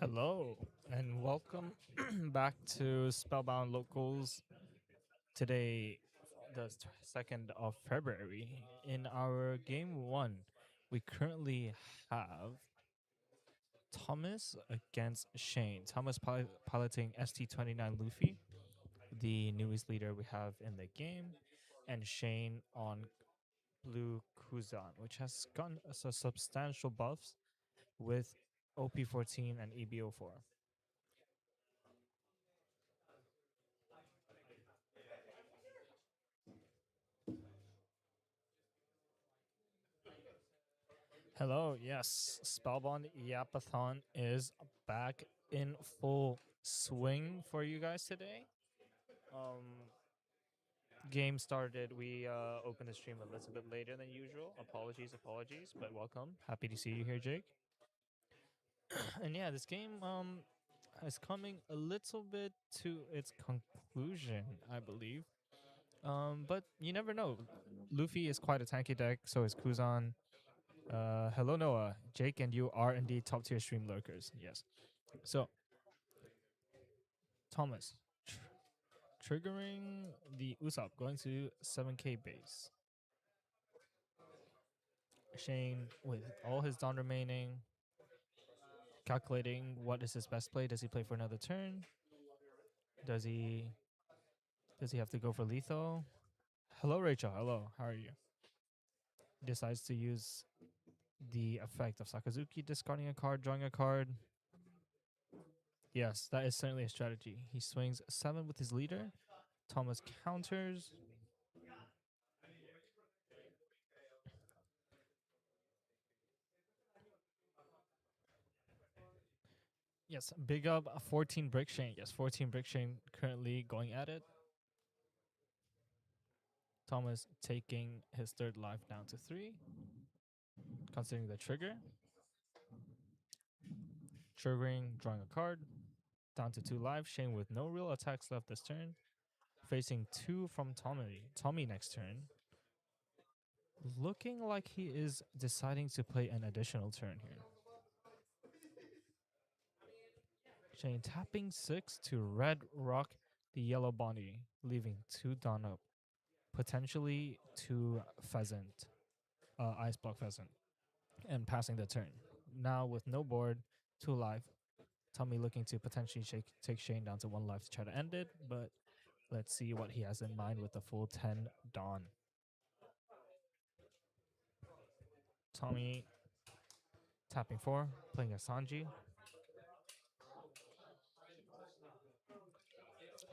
Hello and welcome back to Spellbound Locals. Today, the 2nd of February, in our game one, we currently have Thomas against Shane. Thomas piloting ST-29 Luffy, the newest leader we have in the game, and Shane on Blue Kuzan, which has gotten a substantial buffs with OP14 and EBO4. Hello, yes, Spellbound Yapathon is back in full swing for you guys today. Um, Game started. We opened the stream a little bit later than usual. Apologies, but welcome. Happy to see you here, Jake. And yeah, this game is coming a little bit to its conclusion, I believe. But you never know. Luffy is quite a tanky deck, so is Kuzan. Hello, Noah. Jake and you are indeed top tier stream lurkers. Yes. So, Thomas, triggering the Usopp, going to 7k base. Shane, with all his Dawn remaining, calculating what is his best play. Does he play for another turn? Does he have to go for lethal? Hello, Rachel. Hello. How are you? Decides to use the effect of Sakazuki, discarding a card, drawing a card. Yes, that is certainly a strategy. He swings 7 with his leader. Thomas counters. Yes, big up 14 Brick Shane. Yes, 14 Brick Shane currently going at it. Thomas taking his third life down to 3. Considering the trigger. Triggering, drawing a card. Down to 2 life. Shane with no real attacks left this turn. Facing 2 from Tommy. Tommy next turn. Looking like he is deciding to play an additional turn here. Shane tapping 6 to red rock the yellow body, leaving 2 Dawn up. Potentially 2 pheasant, ice block pheasant, and passing the turn. Now with no board, 2 life, Tommy looking to potentially take Shane down to 1 life to try to end it, but let's see what he has in mind with the full 10 Dawn. Tommy tapping 4, playing a Sanji.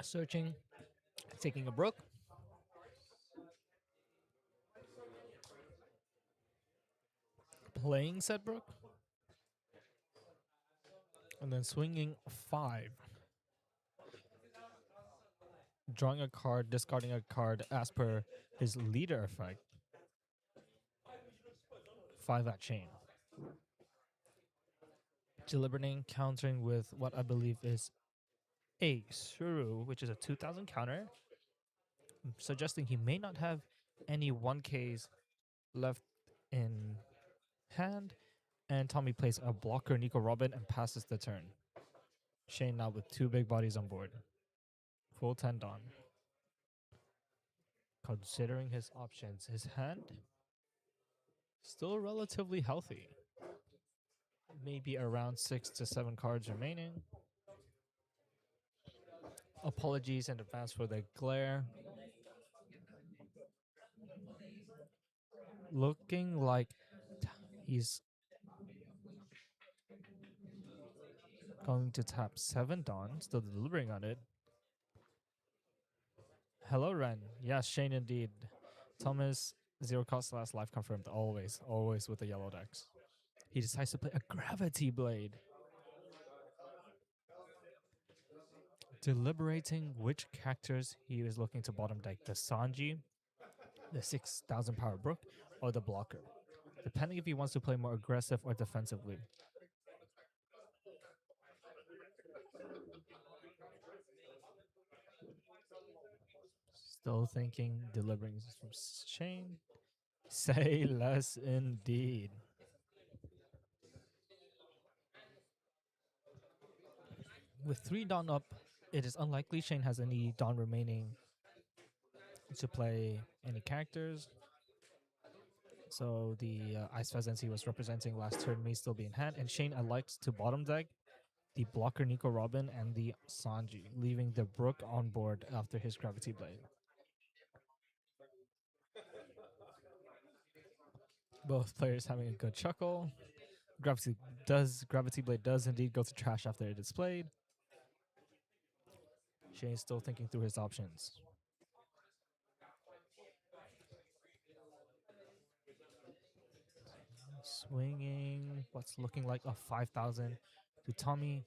Searching, taking a Brook. Playing said Brook. And then swinging 5. Drawing a card, discarding a card as per his leader effect. 5 at chain. Deliberating, countering with what I believe is a Suru, which is a 2000 counter, suggesting he may not have any 1Ks left in hand. And Tommy plays a blocker, Nico Robin, and passes the turn. Shane now with 2 big bodies on board. Full 10 Dawn. Considering his options, his hand still relatively healthy. Maybe around 6 to 7 cards remaining. Apologies in advance for the glare. Looking like he's going to tap 7 Dawn, still delivering on it. Hello, Ren. Yes, Shane indeed. Thomas, 0 cost last life confirmed. Always with the yellow decks. He decides to play a Gravity Blade. Deliberating which characters he is looking to bottom deck. The Sanji, the 6000 power Brook, or the blocker. Depending if he wants to play more aggressive or defensively. Still thinking, delivering from Shane. Say less indeed. With 3 Dawn up, it is unlikely Shane has any Dawn remaining to play any characters. So the Ice Pheasants he was representing last turn may still be in hand. And Shane elects to bottom deck the blocker Nico Robin and the Sanji, leaving the Brook on board after his Gravity Blade. Both players having a good chuckle. Gravity Blade does indeed go to trash after it is played. Shane's still thinking through his options. Swinging what's looking like a 5,000 to Tommy.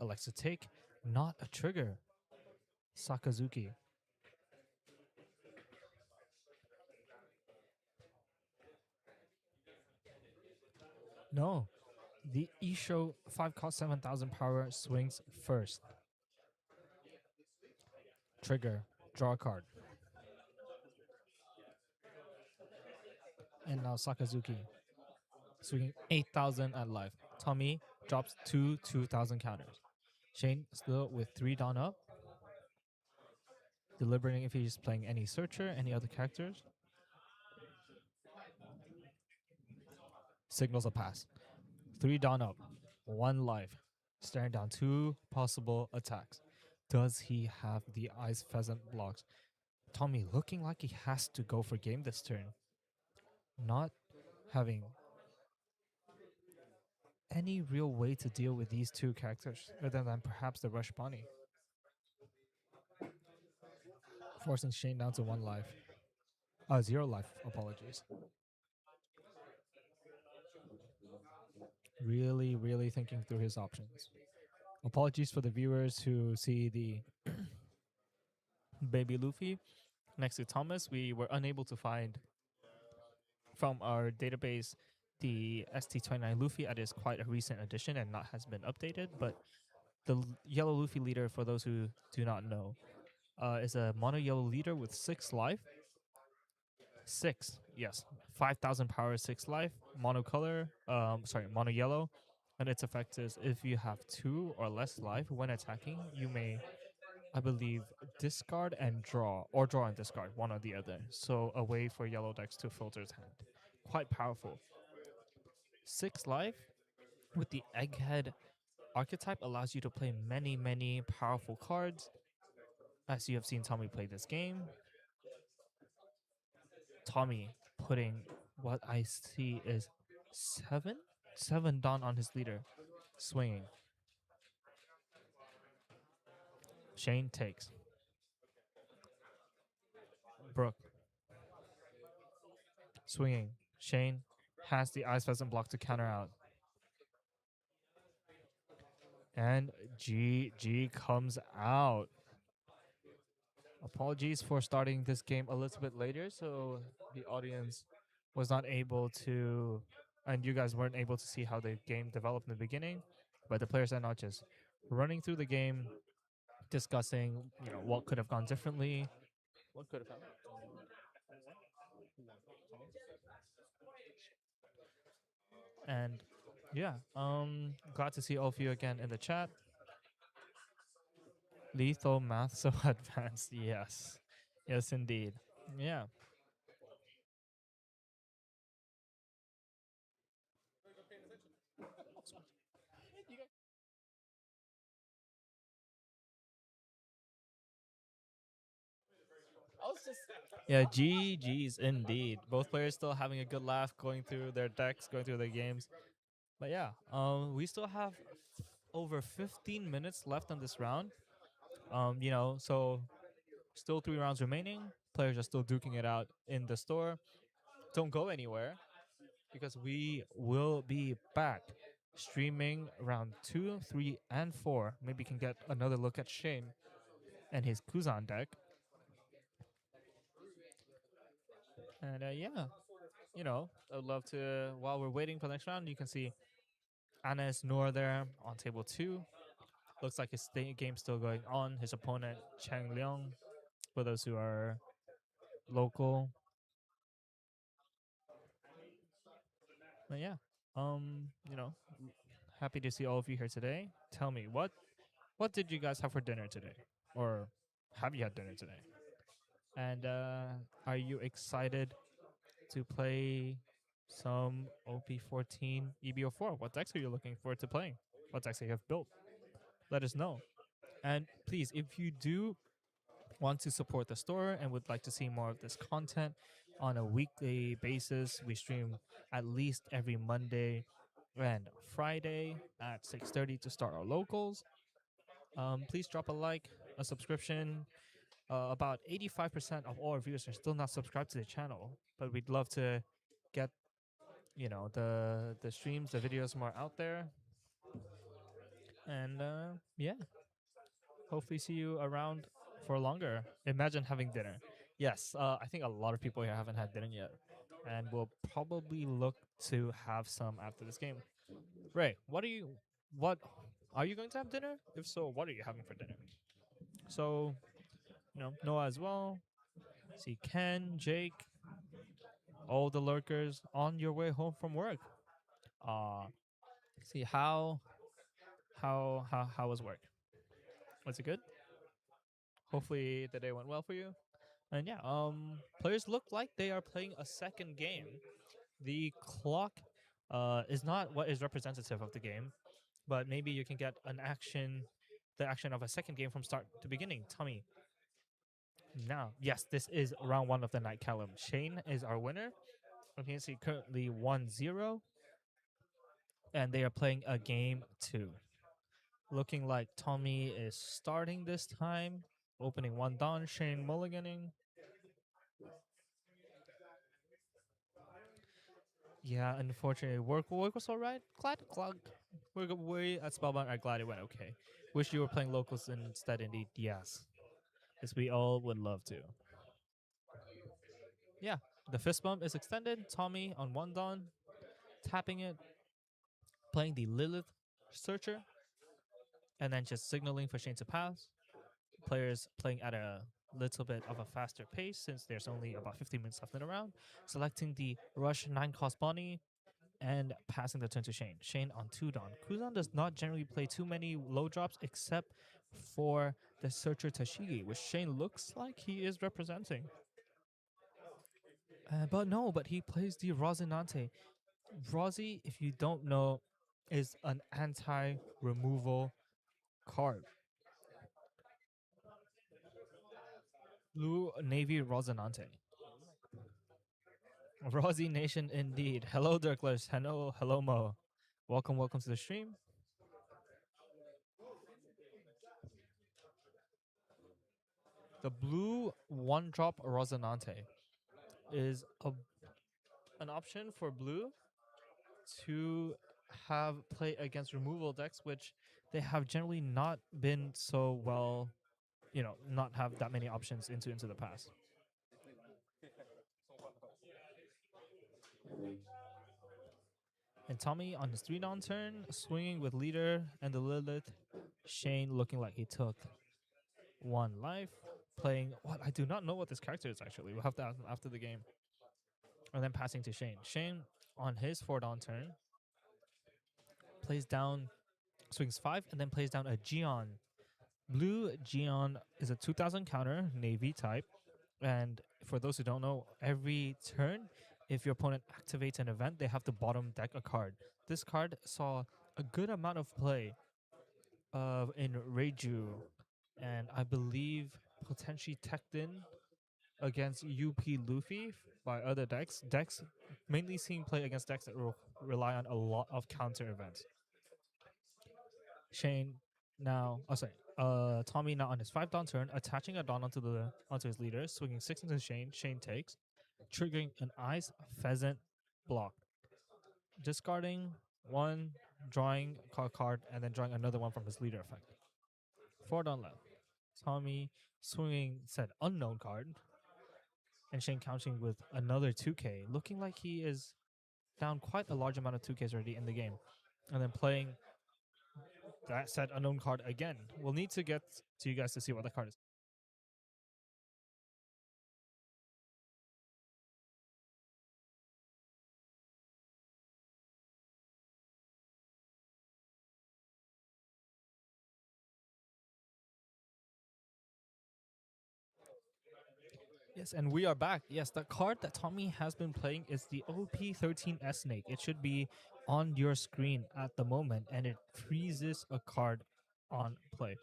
Elects to take, not a trigger. Sakazuki. No. The Isho 5 cost 7,000 power swings first. Trigger. Draw a card. And now Sakazuki. Swinging 8,000 at life. Tommy drops 2,000 counters. Shane still with 3 Dawn up. Deliberating if he's playing any Searcher, any other characters. Signals a pass. 3 Dawn up. 1 life. Staring down 2 possible attacks. Does he have the Ice Pheasant blocks? Tommy looking like he has to go for game this turn. Not having any real way to deal with these 2 characters other than perhaps the Rush Bunny. Forcing Shane down to 1 life. 0 life, apologies. Really thinking through his options. Apologies for the viewers who see the baby Luffy next to Thomas. We were unable to find from our database the ST29 Luffy. It is quite a recent addition and not has been updated, but the yellow Luffy leader, for those who do not know, is a mono yellow leader with 6 life. 6, yes. 5,000 power, 6 life. Mono color, mono yellow. And its effect is if you have 2 or less life when attacking, you may, I believe, discard and draw, or draw and discard, one or the other. So a way for yellow decks to filter his hand. Quite powerful. 6 life with the Egghead archetype allows you to play many powerful cards. As you have seen Tommy play this game, Tommy putting what I see is 7 Dawn on his leader, swinging. Shane takes. Brooke swinging. Shane has the Ice Pheasant block to counter out. And GG comes out. Apologies for starting this game a little bit later, so the audience was not able to, and you guys weren't able to see how the game developed in the beginning. But the players are not just running through the game, discussing, what could have gone differently, what could have happened. And yeah, glad to see all of you again in the chat. Lethal math so advanced, yes. Yes, indeed. Yeah. Yeah, GG's indeed. Both players still having a good laugh, going through their decks, going through their games. But yeah, we still have over 15 minutes left on this round. So still 3 rounds remaining. Players are still duking it out in the store. Don't go anywhere because we will be back streaming round 2, 3, and 4. Maybe can get another look at Shane and his Kuzan deck. And yeah, I'd love to, while we're waiting for the next round, you can see Anes Noor there on table 2. Looks like his game's still going on. His opponent, Chang Leong, for those who are local. But yeah, happy to see all of you here today. Tell me, what what did you guys have for dinner today? Or have you had dinner today? And are you excited to play some OP14 EBO4? What decks are you looking forward to playing? What decks you have built? Let us know. And please, if you do want to support the store and would like to see more of this content on a weekly basis, we stream at least every Monday and Friday at 6:30 to start our locals. Please drop a like, a subscription. About 85% of all our viewers are still not subscribed to the channel, but we'd love to get the streams, the videos more out there. And yeah, hopefully see you around for longer. Imagine having dinner. Yes, I think a lot of people here haven't had dinner yet, and we'll probably look to have some after this game. Ray, what are you going to have dinner? If so, what are you having for dinner? So, Noah as well. See Ken, Jake, all the lurkers on your way home from work. Uh see how was work? Was it good? Hopefully the day went well for you. And yeah, players look like they are playing a second game. The clock is not what is representative of the game, but maybe you can get the action of a second game from start to beginning. Tommy. Now, yes, this is round one of the night Callum. Shane is our winner. You can see currently 1-0, and they are playing a game two. Looking like Tommy is starting this time, opening one down, Shane mulliganing. Yeah, unfortunately, work was alright. Glad we at Spellbound are glad it went okay. Wish you were playing locals instead. Indeed, yes, as we all would love to. Yeah, the fist bump is extended. Tommy on one dawn, tapping it, playing the Lilith Searcher, and then just signaling for Shane to pass. Players playing at a little bit of a faster pace since there's only about 15 minutes left in the round. Selecting the Rush 9 cost Bonnie and passing the turn to Shane. Shane on 2 Dawn. Kuzan does not generally play too many low drops except for the Searcher Tashigi, which Shane looks like he is representing. But he plays the Rosinante. Rosi, if you don't know, is an anti-removal card. Blue Navy Rosinante. Rosie Nation indeed. Hello, Dirklers. Hello, Mo. Welcome to the stream. The blue one drop Rosinante is an option for blue to have play against removal decks, which they have generally not been so well, not have that many options into the past. And Tommy on his 3 down turn, swinging with leader and the Lilith. Shane looking like he took 1 life. Playing what I do not know what this character is actually. We'll have to ask him after the game. And then passing to Shane. Shane on his 4 down turn plays down, swings 5, and then plays down a Geon. Blue Geon is a 2000 counter, Navy type. And for those who don't know, every turn, if your opponent activates an event, they have to bottom deck a card. This card saw a good amount of play in Reiju, and I believe potentially Tekton against UP Luffy by other decks. Decks mainly seen play against decks that rely on a lot of counter events. Shane now, Tommy now on his 5 down turn, attaching a Dawn onto his leader, swinging 6 into Shane. Shane takes, triggering an Ice Pheasant block, discarding 1, drawing a card, and then drawing another one from his leader effect. 4 down left. Tommy swinging said unknown card, and Shane countering with another 2K, looking like he is down quite a large amount of 2Ks already in the game. And then playing that said unknown card again. We'll need to get to you guys to see what the card is. Yes, and we are back. Yes, the card that Tommy has been playing is the OP13S Snake. It should be on your screen at the moment, and it freezes a card on play.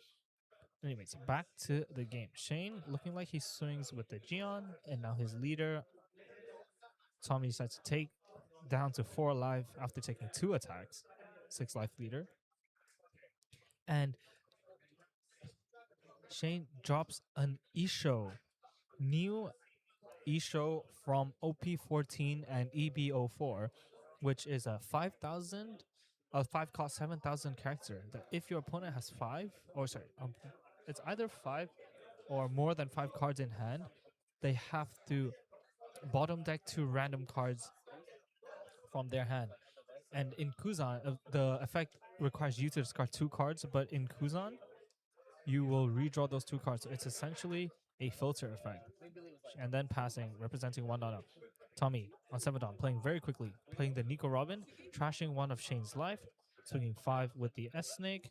Anyways, back to the game. Shane looking like he swings with the Geon, and now his leader, Tommy, decides to take down to 4 life after taking 2 attacks. 6 life leader. And Shane drops an Isho. New Isho from OP14 and EB04, which is a 5,000, a 5 cost 7,000 character. That if your opponent has 5, or sorry, it's either 5 or more than 5 cards in hand, they have to bottom deck 2 random cards from their hand. And in Kuzan, the effect requires you to discard 2 cards, but in Kuzan, you will redraw those 2 cards. So it's essentially a filter effect. And then passing, representing 1 down. Tommy on 7 down, playing very quickly, playing the Nico Robin, trashing 1 of Shane's life, swinging 5 with the S Snake,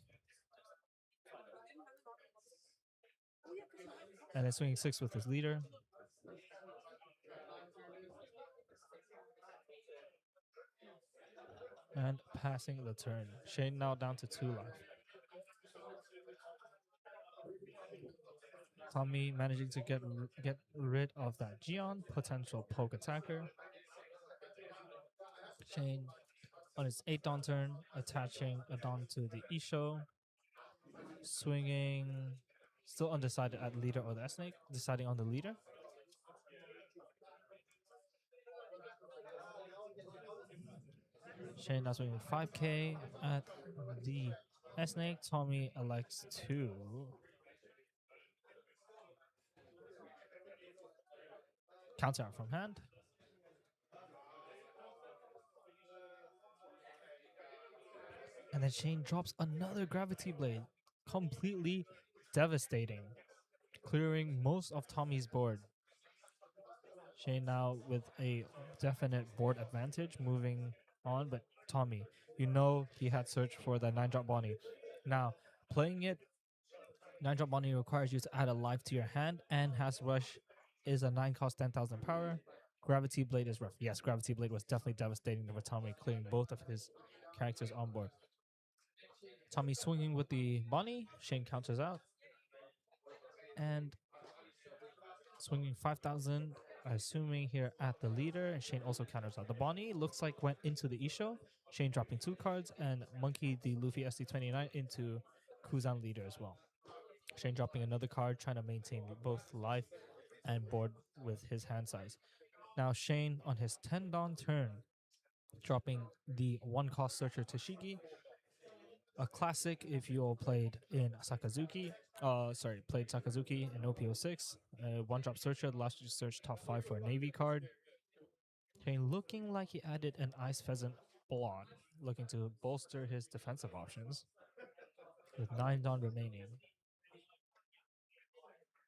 and then swinging 6 with his leader. And passing the turn. Shane now down to 2 life. Tommy managing to get rid of that Geon, potential poke attacker. Shane on his 8 down turn, attaching a Dawn to the Isho, swinging, still undecided at leader or the S Snake, deciding on the leader. Shane now swinging 5k at the S Snake. Tommy elects to counter out from hand. And then Shane drops another Gravity Blade, completely devastating, clearing most of Tommy's board. Shane now with a definite board advantage, moving on, but Tommy, you know he had searched for the 9-drop Bonnie. Now, playing it, 9-drop Bonnie requires you to add a life to your hand, and has Rush is a 9 cost 10,000 power. Gravity Blade is rough. Yes, Gravity Blade was definitely devastating for Tommy, clearing both of his characters on board. Tommy swinging with the Bonnie, Shane counters out. And swinging 5,000, assuming here at the leader, and Shane also counters out. The Bonnie looks like went into the Isho, Shane dropping 2 cards, and Monkey the Luffy SD29 into Kuzan leader as well. Shane dropping another card, trying to maintain both life and board with his hand size. Now Shane on his 10 Dawn turn, dropping the 1 cost Searcher Tashigi, a classic if you all played in Sakazuki. Played Sakazuki in OP06. 1-drop Searcher allows you to search top 5 for a Navy card. Okay, looking like he added an Ice Pheasant block, looking to bolster his defensive options. With 9 Dawn remaining.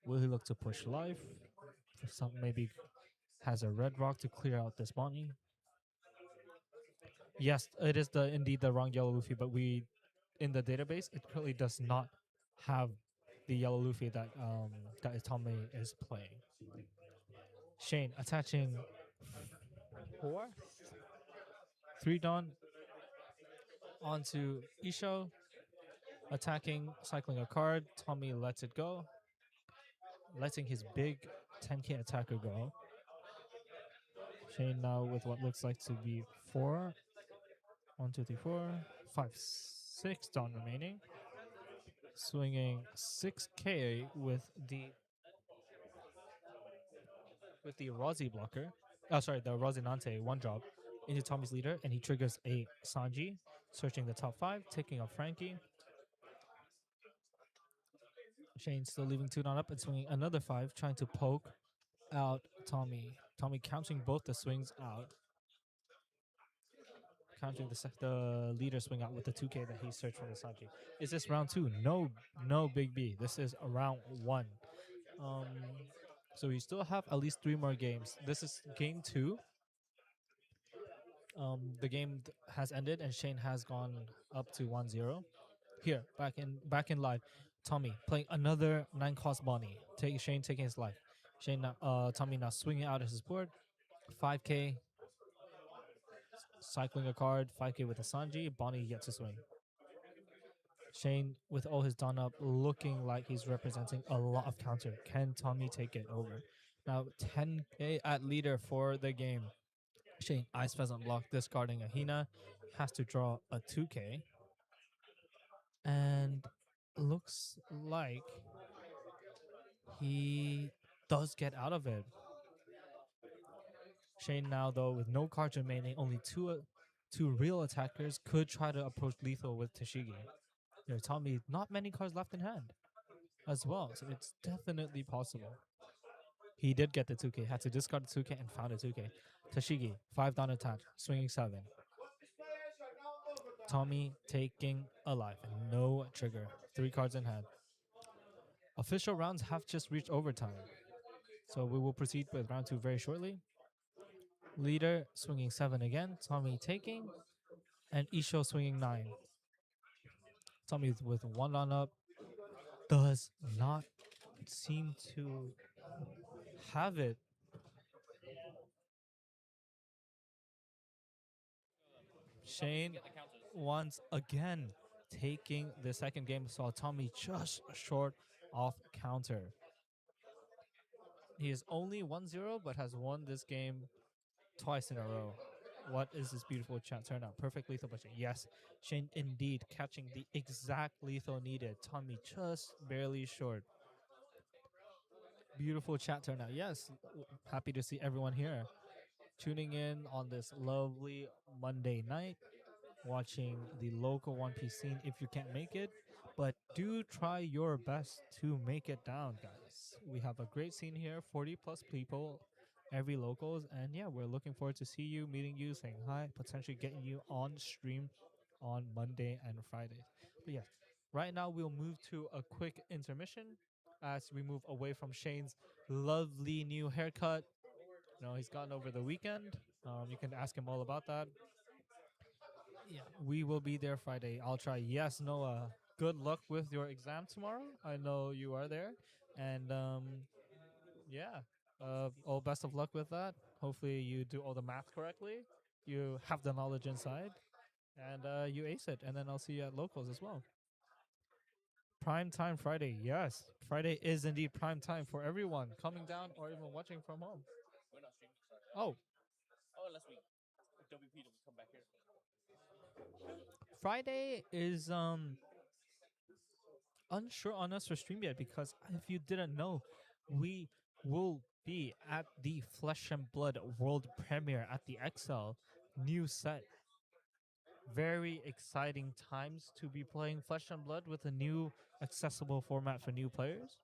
Will he look to push life? Some maybe has a red rock to clear out this Bonnie. Yes, it is indeed the wrong yellow Luffy, but we in the database it currently does not have the yellow Luffy that that Tommy is playing. Shane attaching 3 Dawn onto Isho, attacking, cycling a card. Tommy lets it go, letting his big 10k attacker go. Shane now with what looks like to be 4. 1, 2, 3, 4, 5, 6 Dawn remaining. Swinging 6k with the Rozzy blocker. Oh, sorry, the Rosinante 1-drop into Tommy's leader, and he triggers a Sanji, searching the top 5, taking off Frankie. Shane still leaving 2 Dawn up and swinging another 5, trying to poke out Tommy. Tommy countering both the swings out. Countering the leader swing out with the 2k that he searched from the Sanji. Is this round 2? No, Big B. This is round 1. So we still have at least 3 more games. This is game 2. The game has ended and Shane has gone up to 1-0. Here, back in live, Tommy playing another 9 cost Bonnie. Shane taking his life. Tommy now swinging out as his board. 5K, cycling a card. 5K with a Sanji. Bonnie yet to swing. Shane, with all his done up, looking like he's representing a lot of counter. Can Tommy take it over? Now 10K at leader for the game. Shane, Ice Pheasant block, discarding a Hina. Has to draw a 2K. And looks like he does get out of it. Shane now, though, with no cards remaining, only two real attackers, could try to approach lethal with Tashigi. They're telling me not many cards left in hand as well, so it's definitely possible. He did get the 2K, had to discard the 2K and found a 2K. Tashigi, 5 down attack, swinging 7. Tommy taking a life, no trigger, 3 cards in hand. Official rounds have just reached overtime, so we will proceed with round 2 very shortly. Leader swinging 7 again, Tommy taking, and Isho swinging 9. Tommy with 1 on up does not seem to have it. Shane once again taking the second game, saw Tommy just short off counter. He is only 1-0, but has won this game twice in a row. What is this beautiful chat turnout? Perfect lethal budget. Yes, Shane indeed catching the exact lethal needed. Tommy just barely short. Beautiful chat turnout. Yes, happy to see everyone here tuning in on this lovely Monday night, watching the local One Piece scene if you can't make it. But do try your best to make it down, guys. We have a great scene here, 40 plus people, every locals. And yeah, we're looking forward to see you, meeting you, saying hi, potentially getting you on stream on Monday and Friday. But yes, right now we'll move to a quick intermission as we move away from Shane's lovely new haircut. You know, he's gotten over the weekend. You can ask him all about that. Yeah, we will be there Friday. I'll try. Yes, Noah. Good luck with your exam tomorrow. I know you are there, and yeah, all best of luck with that. Hopefully, you do all the math correctly. You have the knowledge inside, and you ace it. And then I'll see you at locals as well. Prime time Friday. Yes, Friday is indeed prime time for everyone coming down or even watching from home. Oh, Friday is unsure on us for stream yet because if you didn't know, we will be at the Flesh and Blood world premiere at the XL new set. Very exciting times to be playing Flesh and Blood with a new accessible format for new players.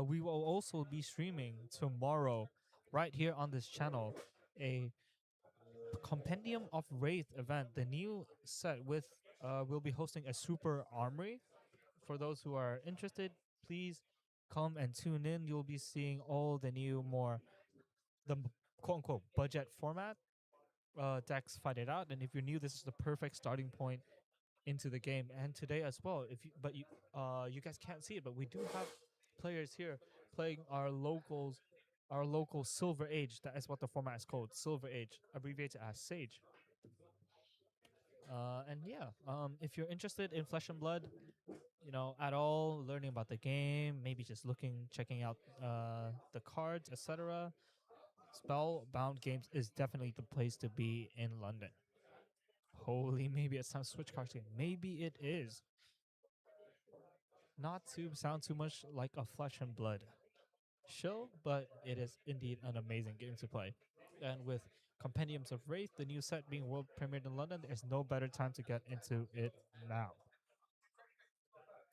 We will also be streaming tomorrow right here on this channel a Compendium of Wraith event, the new set with we'll be hosting a super armory. For those who are interested, please come and tune in. You'll be seeing all the new, more the quote unquote budget format decks fight it out. And if you're new, this is the perfect starting point into the game. And today as well, if you, but you guys can't see it, but we do have players here playing our local Silver Age. That is what the format is called, Silver Age, abbreviated as Sage. And yeah, if you're interested in Flesh and Blood, you know, at all, learning about the game, maybe just checking out the cards, etc. Spellbound Games is definitely the place to be in London. Holy, maybe it's time to switch cards game. Maybe it is. Not to sound too much like a Flesh and Blood show, but it is indeed an amazing game to play. And with Compendiums of Wraith, the new set being world premiered in London, there's no better time to get into it now.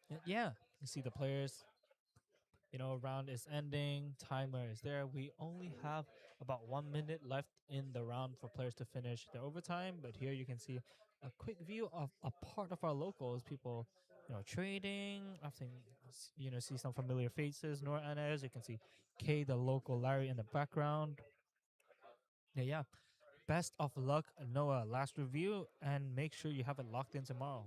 And yeah, you see the players, you know, round is ending, timer is there. We only have about 1 minute left in the round for players to finish their overtime. But here you can see a quick view of a part of our locals, people, you know, trading. Often, you know, see some familiar faces. Nor Anez, you can see K, the local Larry in the background. Yeah. Best of luck, Noah. Last review, and make sure you have it locked in tomorrow.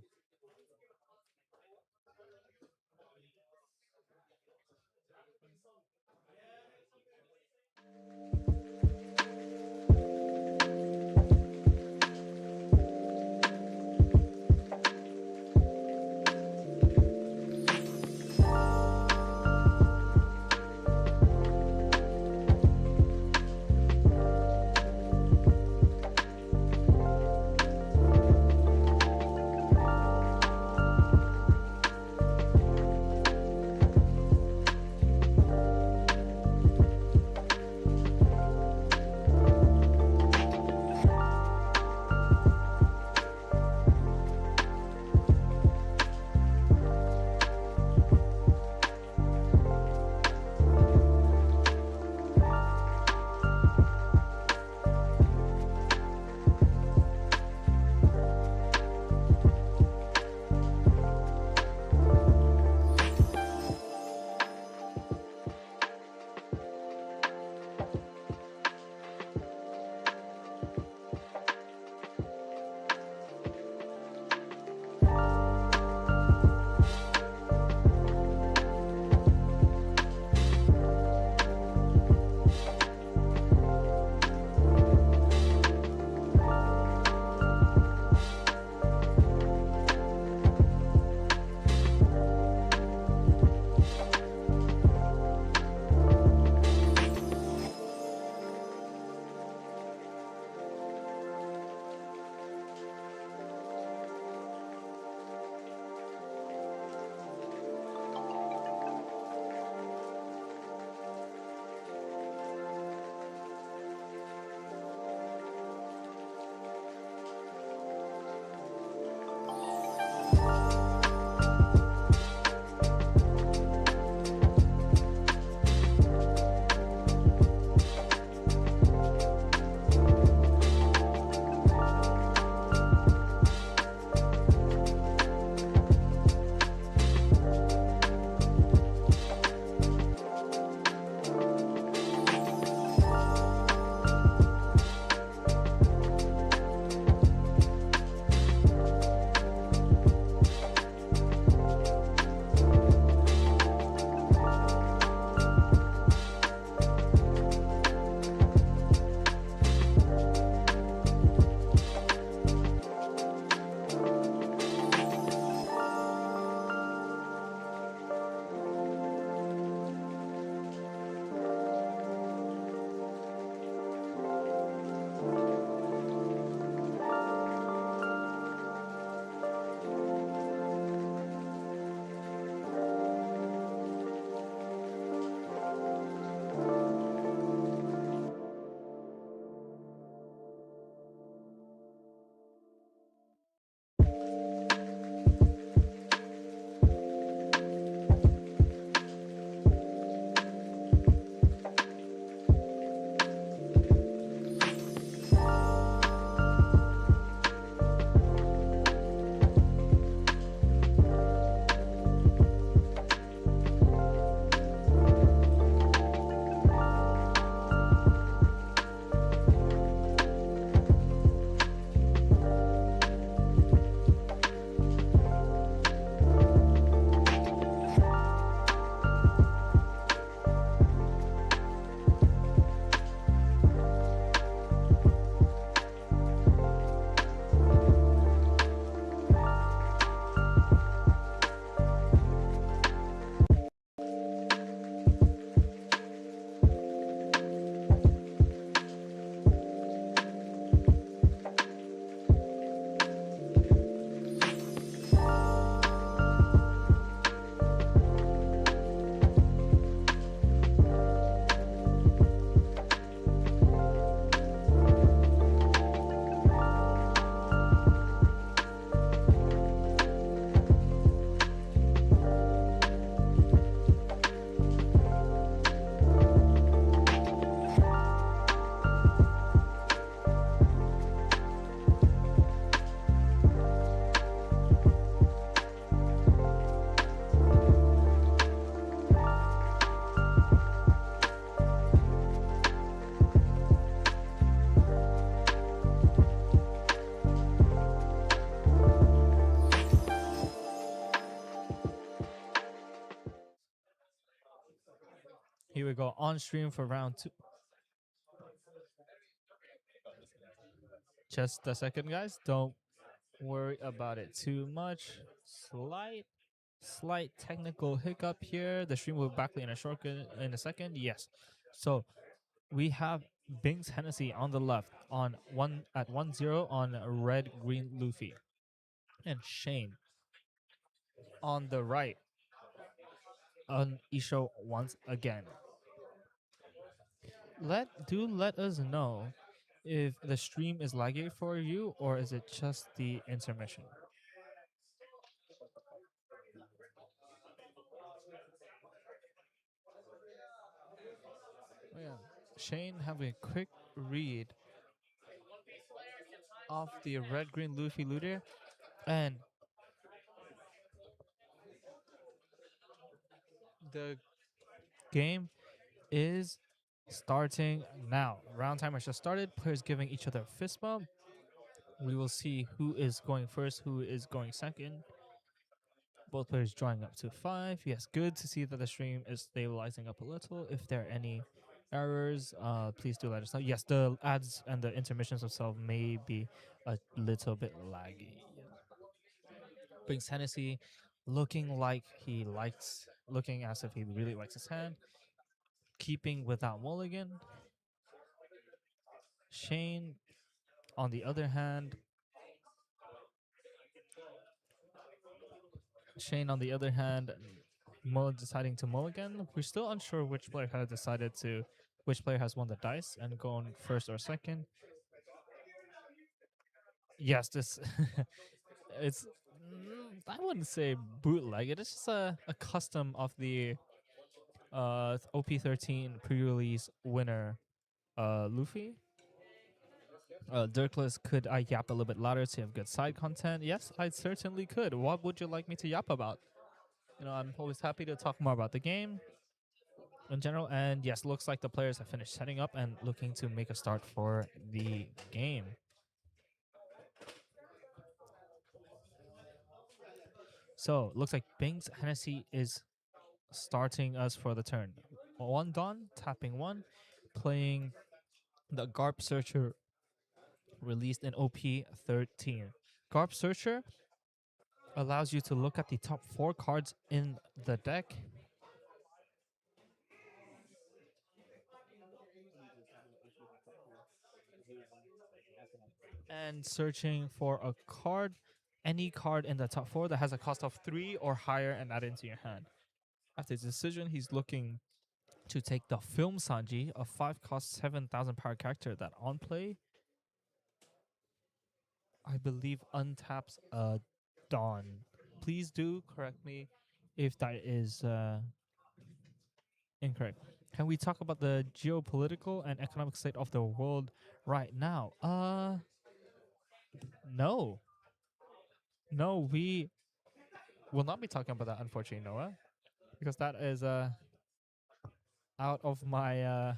Here we go on stream for round two. Just a second, guys. Don't worry about it too much. Slight technical hiccup here. The stream will be back in a in a second. Yes. So we have Bing's Hennessy on the left on 1-0 on red green Luffy. And Shane on the right on Isho once again. Let us know if the stream is laggy for you or is it just the intermission. Oh, yeah. Shane have a quick read of the red green Luffy looter, and the game is starting now. Round timer just started. Players giving each other a fist bump. We will see who is going first, who is going second. Both players drawing up to 5. Yes, good to see that the stream is stabilizing up a little. If there are any errors, please do let us know. Yes, the ads and the intermissions themselves may be a little bit laggy. Brings Hennessy looking as if he really likes his hand. Keeping without mulligan. Shane, on the other hand, deciding to mulligan. We're still unsure which player has won the dice and gone first or second. Yes, this it's I wouldn't say bootleg. It is just a custom of the OP13 pre-release winner Luffy. Dirkless, could I yap a little bit louder to have good side content? Yes, I certainly could. What would you like me to yap about? I'm always happy to talk more about the game in general. And yes, looks like the players have finished setting up and looking to make a start for the game. So looks like Bing's Hennessy is starting us for the turn. 1 Dawn, tapping 1, playing the Garp Searcher released in OP13. Garp Searcher allows you to look at the top 4 cards in the deck and searching for a card, any card in the top 4 that has a cost of 3 or higher, and add it into your hand. After his decision, he's looking to take the Film Sanji, a 5 cost 7,000 power character that on play, I believe, untaps a Dawn. Please do correct me if that is incorrect. Can we talk about the geopolitical and economic state of the world right now? No. No, we will not be talking about that, unfortunately, Noah, because that is out of my uh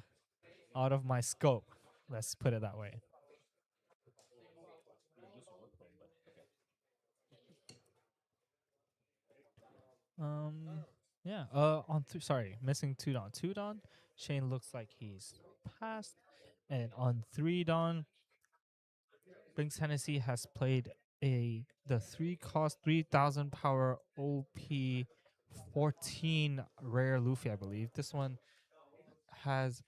out of my scope. Let's put it that way. Um, yeah. Sorry, missing 2 Dawn. 2 Dawn. Shane looks like he's passed, and on 3 Dawn, Binks Hennessy has played the 3 cost 3,000 power OP 14 rare Luffy, I believe. This one has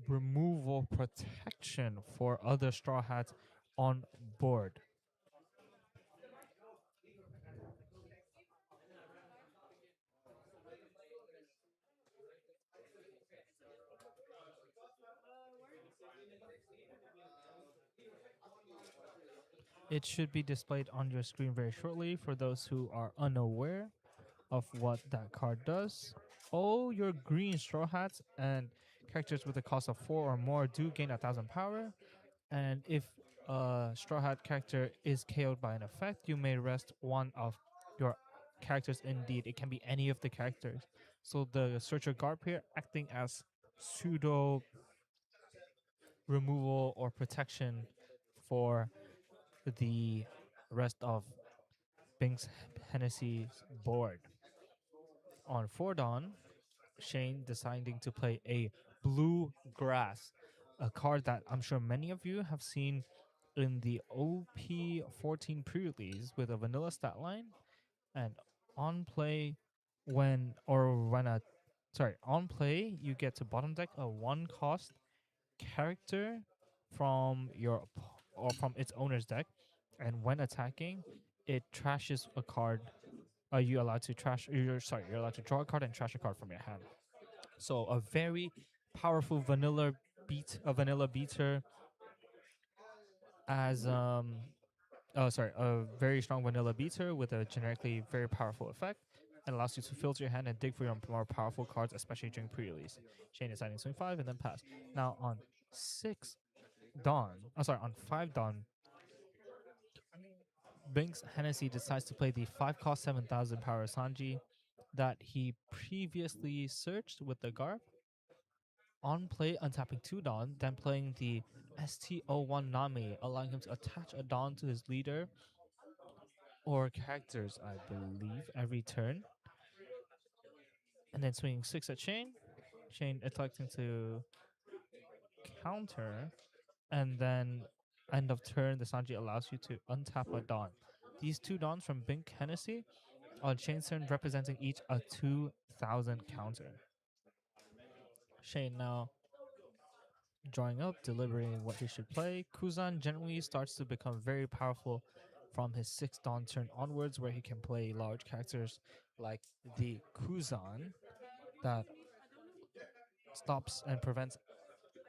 removal protection for other Straw Hats on board. It should be displayed on your screen very shortly for those who are unaware of what that card does. All your green Straw Hats and characters with a cost of 4 or more do gain 1,000 power. And if a Straw Hat character is KO'd by an effect, you may rest one of your characters. Indeed, it can be any of the characters. So the Searcher Garb here acting as pseudo removal or protection for the rest of Binks Hennessy's board. On 4 Dawn, Shane deciding to play a blue grass, a card that I'm sure many of you have seen in the OP14 pre-release with a vanilla stat line, and on play when or when a sorry on play you get to bottom deck a one cost character from or from its owner's deck, and when attacking, it trashes a card. Are you allowed to trash? You're allowed to draw a card and trash a card from your hand. So a very powerful a vanilla beater as a very strong vanilla beater with a generically very powerful effect and allows you to filter your hand and dig for your more powerful cards, especially during pre-release. Chain deciding swing 5 and then pass. Now on 6 Dawn, on 5 Dawn, Binks Hennessy decides to play the 5 cost 7,000 power Sanji that he previously searched with the Garb. On play, untapping 2 Dawn, then playing the STO1 Nami, allowing him to attach a Dawn to his leader or characters, I believe, every turn. And then swinging 6 at Shane. Shane attempting to counter. And then end of turn, the Sanji allows you to untap a Dawn. These 2 Dawns from Bink Hennessy on Shane's turn, representing each a 2,000 counter. Shane now drawing up, deliberating what he should play. Kuzan generally starts to become very powerful from his 6th Dawn turn onwards, where he can play large characters like the Kuzan that stops and prevents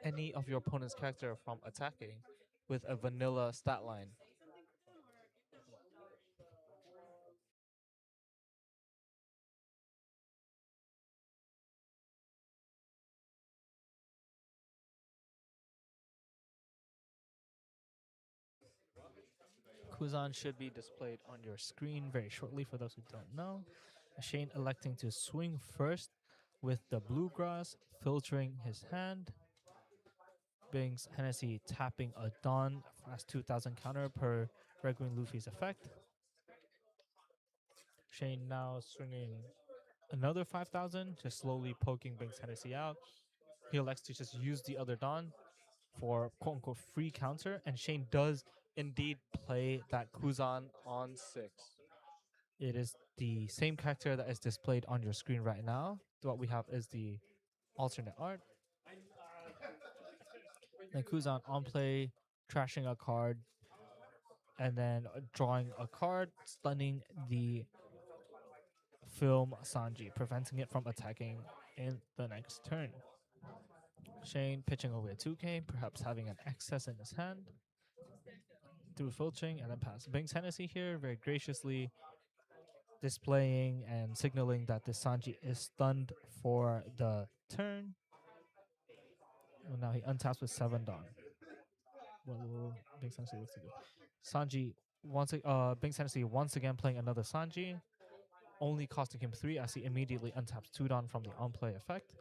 any of your opponent's character from attacking with a vanilla stat line. Kuzan should be displayed on your screen very shortly for those who don't know. Shane electing to swing first with the bluegrass, filtering his hand. Bings Hennessy tapping a Dawn as 2,000 counter per Red Green Luffy's effect. Shane now swinging another 5,000, just slowly poking Bings Hennessy out. He elects to just use the other Dawn for quote unquote free counter, and Shane does indeed play that Kuzan on 6. It is the same character that is displayed on your screen right now. What we have is the alternate art. Then Kuzan on play, trashing a card, and then drawing a card, stunning the film Sanji, preventing it from attacking in the next turn. Shane pitching away a 2K, perhaps having an excess in his hand through filtering and then pass. Bings Hennessy here very graciously displaying and signaling that the Sanji is stunned for the turn. Well, now he untaps with 7 Dawn. What will Bings Hennessy look to do? Sanji Bings Hennessy once again playing another Sanji, only costing him 3 as he immediately untaps 2 Dawn from the on-play effect.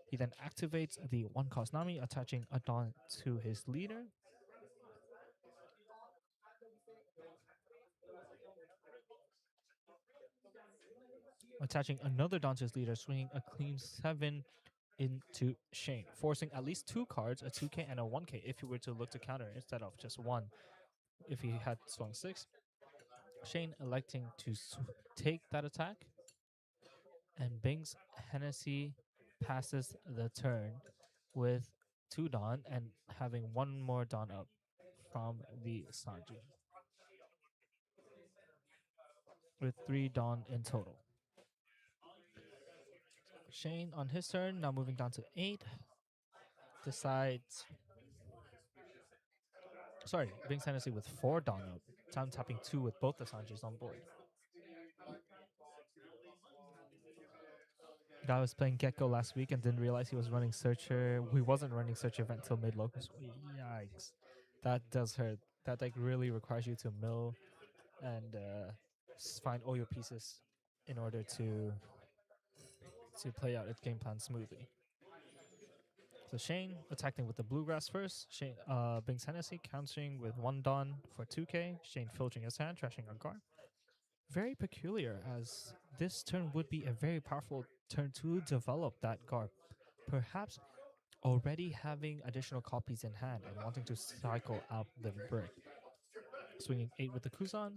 He then activates the 1 cost Nami, attaching a Dawn to his leader. Attaching another Dawn to his leader, swinging a clean 7 into Shane, forcing at least 2 cards, a 2K and a 1K, if he were to look to counter instead of just 1 if he had swung 6. Shane electing to take that attack, and Bings Hennessy passes the turn with 2 Dawn and having 1 more Dawn up from the Sanji, with 3 Dawn in total. Shane on his turn, now moving down to 8, decides. Sorry, Bings Hennessy with 4 Dawn up. Time tapping 2 with both the Sanjis on board. Guy was playing Gecko last week and didn't realize he was running Searcher. He wasn't running Searcher event until mid locus. Yikes. That does hurt. That deck really requires you to mill and find all your pieces in order to play out its game plan smoothly. So Shane attacking with the bluegrass first. Shane Bings Hennessy countering with 1 Dawn for 2K. Shane filtering his hand, trashing a card. Very peculiar, as this turn would be a very powerful turn to develop that Garp. Perhaps already having additional copies in hand and wanting to cycle out the brick. Swinging 8 with the Kuzan,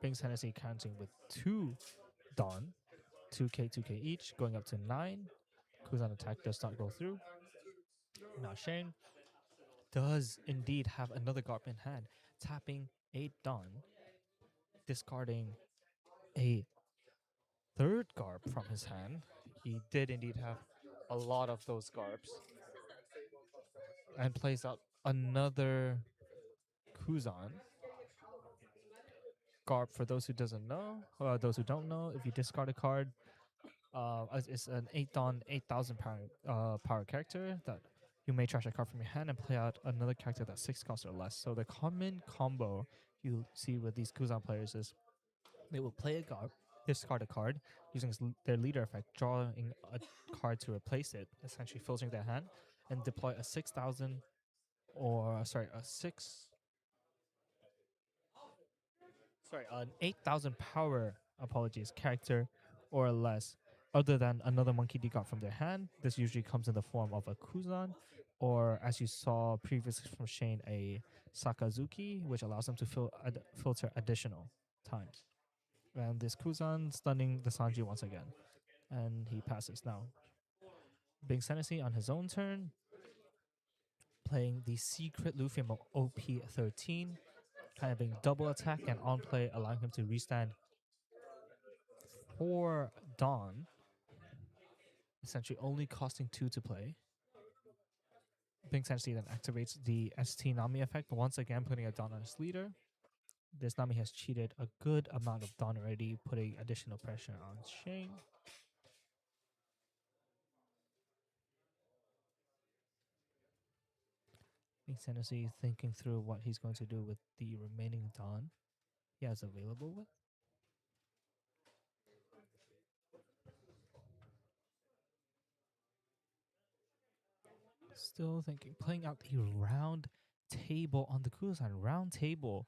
brings Hennessy counting with 2 Dawn, 2k, 2k each, going up to 9. Kuzan attack does not go through. Now Shane does indeed have another Garp in hand, tapping 8 Dawn, discarding a third Garp from his hand. He did indeed have a lot of those Garps. And plays out another Kuzan. Garp, for those who doesn't know, those who don't know, if you discard a card, it's an 8 Dawn, 8,000 power character that you may trash a card from your hand and play out another character that's 6 cost or less. So the common combo you see with these Kuzan players is they will play a Garp, discard a card, using their leader effect, drawing a card to replace it, essentially filtering their hand, and deploy a 6,000 or, sorry, a 6 sorry, an 8,000 power, apologies, character or less, other than another monkey they got from their hand. This usually comes in the form of a Kuzan, or as you saw previously from Shane, a Sakazuki, which allows them to filter additional times. And this Kuzan stunning the Sanji once again. And he passes now. Bing Senesi on his own turn, playing the secret Luffy OP13, kind of being double attack and on play, allowing him to restand for Dawn, essentially only costing 2 to play. Pink Senshi then activates the ST Nami effect, once again putting a Dawn on his leader. This Nami has cheated a good amount of Dawn already, putting additional pressure on Shane. Pink Senshi thinking through what he's going to do with the remaining Dawn he has available with. Still thinking, playing out the round table on the Kuzan. Round table,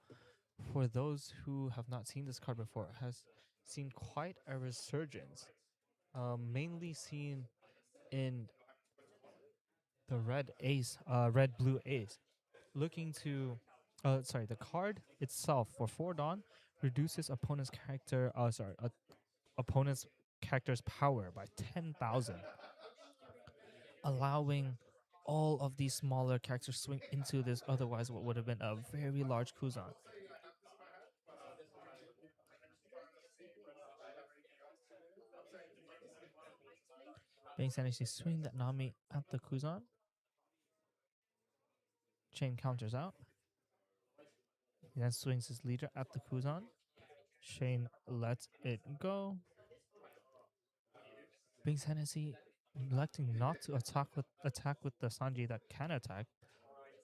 for those who have not seen this card before, has seen quite a resurgence. Mainly seen in the red blue ace. Looking to, the card itself for 4 Dawn reduces opponent's character's power by 10,000, allowing all of these smaller characters swing into this otherwise what would have been a very large Kuzan. Being Sanity swing that Nami at the Kuzan. Chain counters out. He then swings his leader at the Kuzan. Shane lets it go. Bings Hennessy electing not to attack with the Sanji that can attack,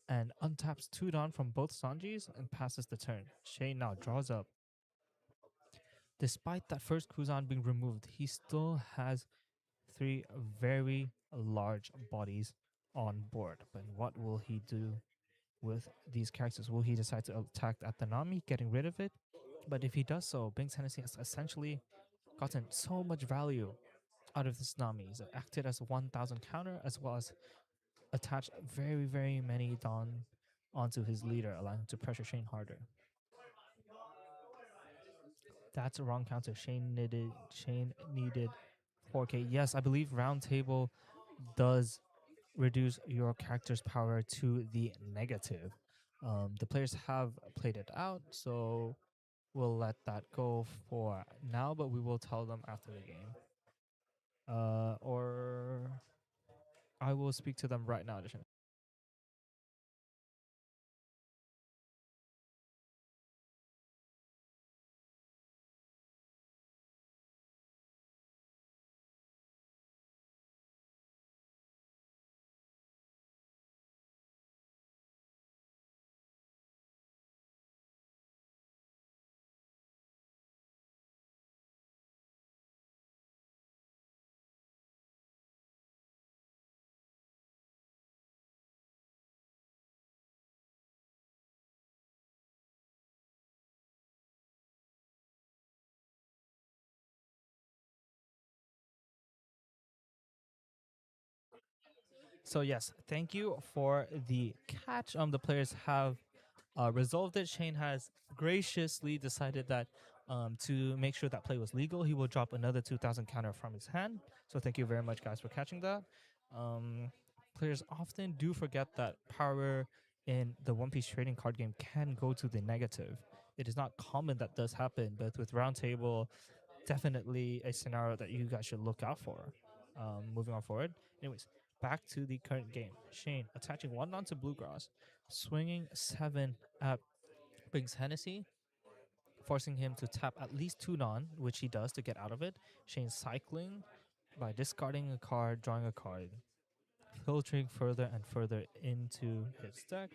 and untaps 2 Dawn from both Sanjis and passes the turn. Shane now draws up. Despite that first Kuzan being removed, he still has 3 very large bodies on board. But what will he do with these characters? Will he decide to attack at the Nami, getting rid of it? But if he does so, Bings Hennessy has essentially gotten so much value out of this Nami. He's acted as a 1,000 counter, as well as attached very, very many Dawn onto his leader, allowing him to pressure Shane harder. That's a wrong counter. Shane needed 4k. Yes, I believe round table does reduce your character's power to the negative. The players have played it out, so we'll let that go for now, but we will tell them after the game. Or I will speak to them right now. So yes, thank you for the catch. The players have resolved it. Shane has graciously decided that to make sure that play was legal, he will drop another 2,000 counter from his hand. So thank you very much, guys, for catching that. Um, Players often do forget that power in the One Piece trading card game can go to the negative. It is not common that does happen, but with Roundtable, definitely a scenario that you guys should look out for. Moving on forward. Anyways, back to the current game. Shane attaching one onto Bluegrass, swinging 7 at Brings Hennessy, forcing him to tap at least 2 non, which he does to get out of it. Shane cycling by discarding a card, drawing a card, filtering further and further into his deck.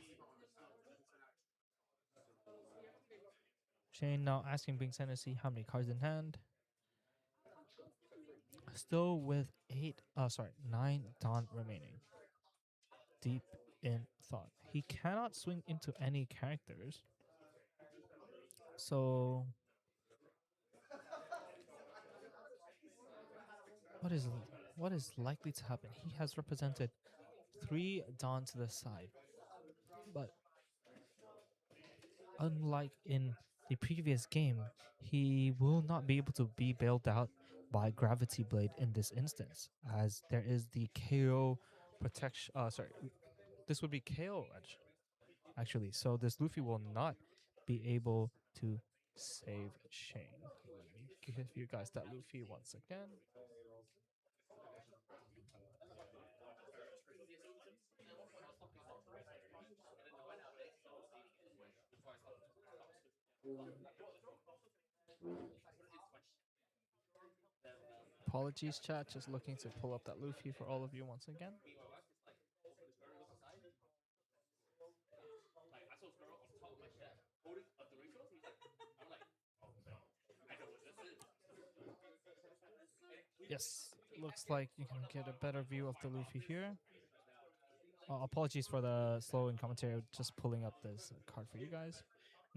Shane now asking Brings Hennessy how many cards in hand. Still with 9 Dawn remaining. Deep in thought. He cannot swing into any characters. So what is what is likely to happen? He has represented 3 Dawn to the side. But unlike in the previous game, he will not be able to be bailed out by Gravity Blade in this instance, as there is the KO protection. This would be KO edge, actually. So this Luffy will not be able to save Shane. Let me give you guys that Luffy once again. Apologies, chat. Just looking to pull up that Luffy for all of you once again. Yes, looks like you can get a better view of the Luffy here. Apologies for the slow in commentary. Just pulling up this card for you guys.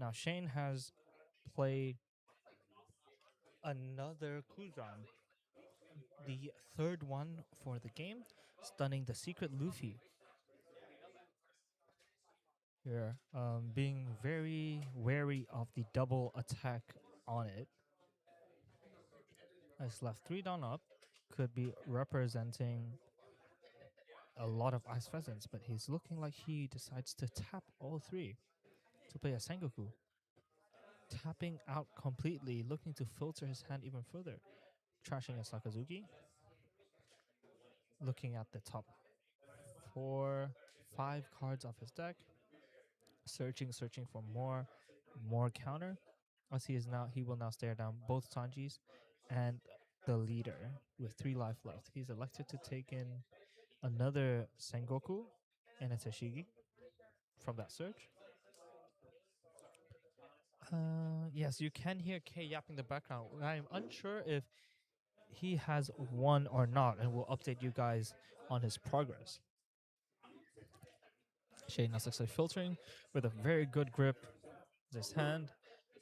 Now Shane has played another Kuzan, the third one for the game, stunning the secret Luffy. Here, being very wary of the double attack on it. Has left 3 down up, could be representing a lot of Ice Pheasants, but he's looking like he decides to tap all 3 to play a Sengoku. Tapping out completely, looking to filter his hand even further. Trashing a Sakazuki. Looking at the top 4, 5 cards of his deck. Searching for more counter. As he will now stare down both Sanjis and the leader with 3 life left. He's elected to take in another Sengoku and a Teshigi from that search. Yes, you can hear K yapping in the background. I'm unsure if he has won or not, and we'll update you guys on his progress. Shane now successfully filtering with a very good grip this hand,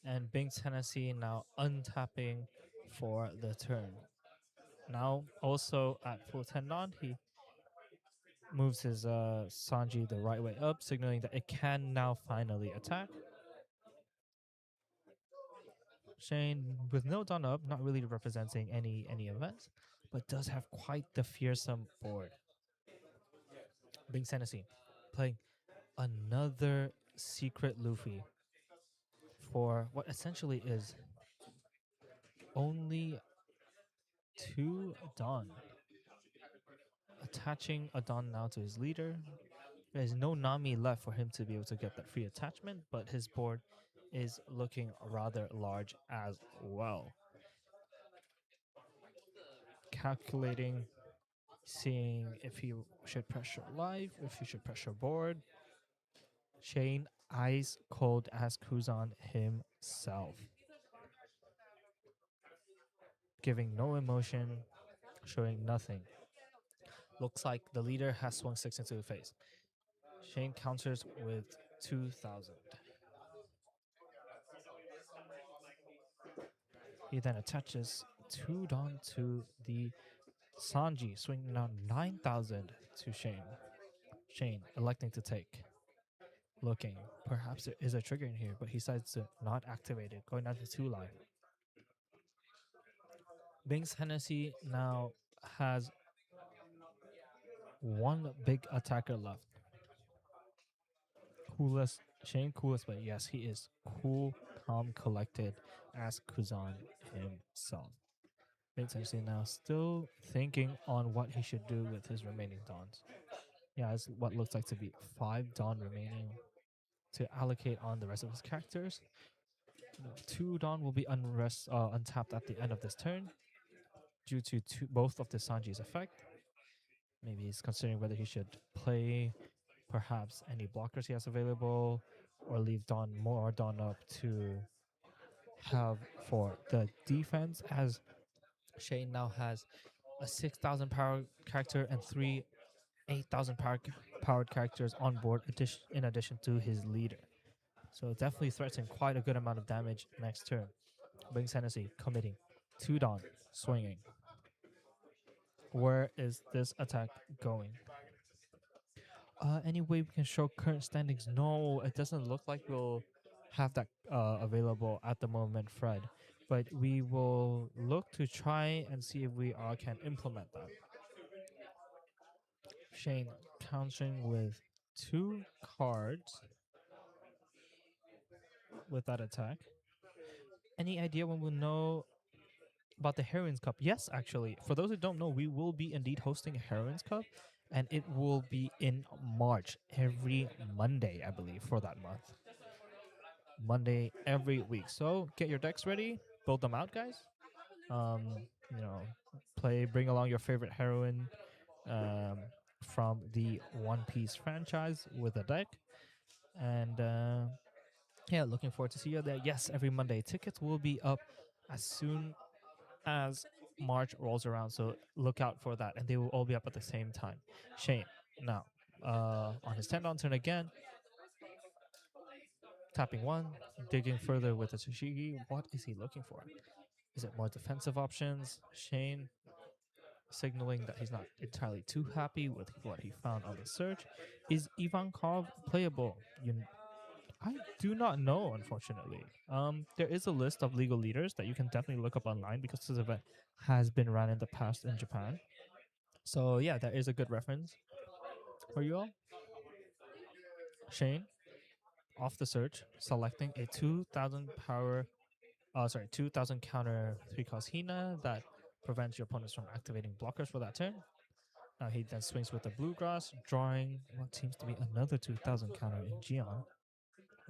and Binks Hennessy now untapping for the turn. Now also at full 10 on, he moves his Sanji the right way up, signaling that it can now finally attack. Shane with no Dawn up, not really representing any events, but does have quite the fearsome board. Bing Hennessy playing another secret Luffy for what essentially is only 2 Dawn. Attaching a Dawn now to his leader. There's no Nami left for him to be able to get that free attachment, but his board is looking rather large as well. Calculating, seeing if he should pressure life, if he should pressure board. Shane ice cold as Kuzan himself. Giving no emotion, showing nothing. Looks like the leader has swung 6 into the face. Shane counters with 2,000. He then attaches 2 Dawn to the Sanji swinging now 9,000 to Shane. Shane electing to take. Looking. Perhaps there is a trigger in here, but he decides to not activate it, going down to 2 life. Bing's Hennessy now has one big attacker left. Coolest, Shane coolest, but yes, he is cool, calm, collected as Kuzan himself. Bing's Hennessy now still thinking on what he should do with his remaining dons. He has what looks like to be 5 Dawn remaining to allocate on the rest of his characters. 2 Dawn will be untapped at the end of this turn due to both of the Sanji's effect. Maybe he's considering whether he should play perhaps any blockers he has available or leave more Dawn up to have for the defense, as Shane now has a 6,000 power character and 8,000 powered characters on board in addition to his leader. So it definitely threatens quite a good amount of damage next turn. Bing's Hennessy committing 2 Dawn, swinging. Where is this attack going? Any way we can show current standings? No, it doesn't look like we'll have that available at the moment, Fred. But we will look to try and see if we can implement that. Shane countering with 2 cards with that attack. Any idea when we'll know about the Heroines Cup? Yes, actually. For those who don't know, we will be indeed hosting a Heroines Cup, and it will be in March every Monday, I believe, for that month. Monday every week. So get your decks ready, build them out, guys. Um, you know, bring along your favorite heroine um, from the One Piece franchise with a deck, and yeah, looking forward to see you there. Yes, every Monday. Tickets will be up as soon as March rolls around, so look out for that, and they will all be up at the same time. Shane now on his 10 Dawn turn again, tapping 1, digging further with the Tsushigi. What is he looking for? Is it more defensive options? Shane signaling that he's not entirely too happy with what he found on the search. Is Ivankov playable? I do not know, unfortunately. There is a list of legal leaders that you can definitely look up online because this event has been run in the past in Japan. So yeah, that is a good reference for you all. Shane, off the search, selecting a 2,000 power, 2,000 counter 3-cost Hina that prevents your opponents from activating blockers for that turn. Now he then swings with the bluegrass, drawing what seems to be another 2,000 counter in Gion,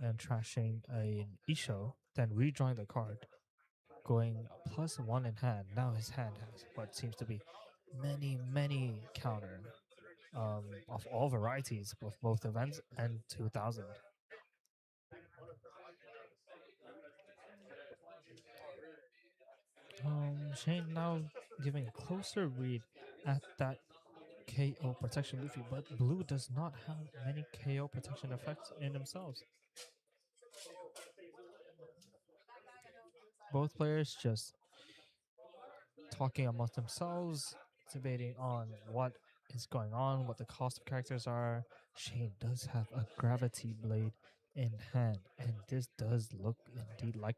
and trashing an Isho, then redrawing the card, going +1 in hand. Now his hand has what seems to be many counter of all varieties of both events and 2,000. Shane now giving a closer read at that KO protection Luffy, but blue does not have many KO protection effects in themselves. Both players just talking amongst themselves, debating on what is going on, what the cost of characters are. Shane does have a gravity blade in hand, and this does look indeed like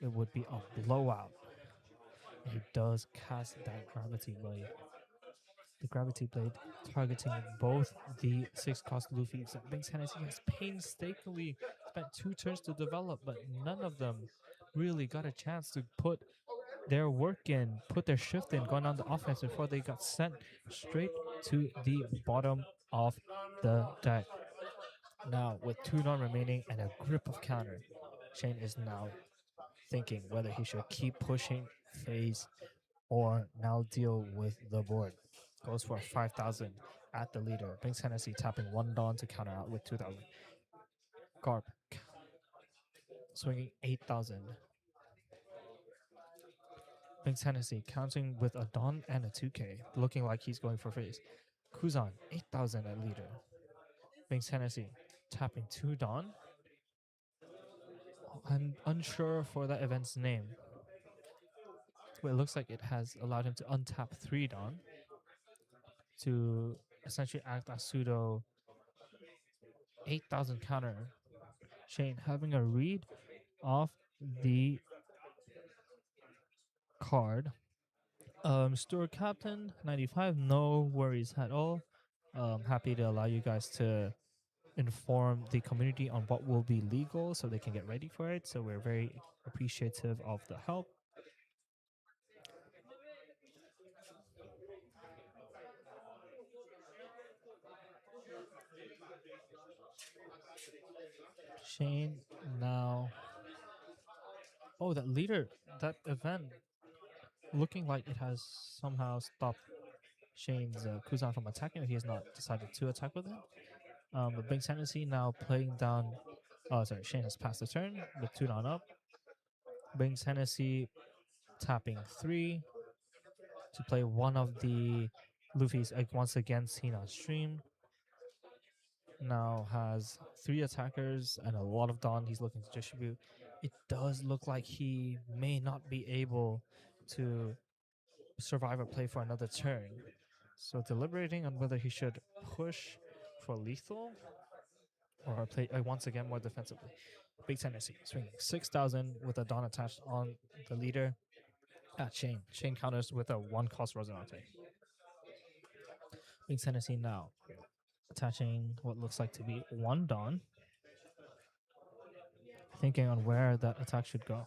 it would be a blowout. He does cast that gravity blade. The gravity blade targeting both the 6-cost Luffy's that Bing's Hennessy has painstakingly spent 2 turns to develop, but none of them really got a chance to put their work in, put their shift in, going on the offense before they got sent straight to the bottom of the deck. Now, with 2 non remaining and a grip of counter, Shane is now thinking whether he should keep pushing phase or now deal with the board. Goes for 5,000 at the leader. Bing's Hennessy tapping 1 Dawn to counter out with 2,000. Garp swinging 8,000. Bing's Hennessy counting with a Dawn and a 2K, looking like he's going for phase. Kuzan 8,000 at leader. Bing's Hennessy tapping 2 Dawn. I'm unsure for that event's name. Well, it looks like it has allowed him to untap 3 Dawn to essentially act as pseudo 8,000 counter. Shane having a read off the card. Store Captain 95, no worries at all. Happy to allow you guys to inform the community on what will be legal so they can get ready for it. So we're very appreciative of the help. Shane now. Oh, that leader, that event looking like it has somehow stopped Shane's Kuzan from attacking if he has not decided to attack with it. But Big Tennessee now playing down. Oh, sorry, Shane has passed the turn with 2 down up. Big Tennessee tapping 3 to play one of the Luffy's once again seen on stream. Now has 3 attackers and a lot of Dawn he's looking to distribute. It does look like he may not be able to survive or play for another turn. So deliberating on whether he should push for lethal or play once again more defensively. Big Tennessee swinging 6,000 with a Dawn attached on the leader at Shane. Shane counters with a 1-cost Rosinante. Big Tennessee now attaching what looks like to be 1 Dawn. Thinking on where that attack should go.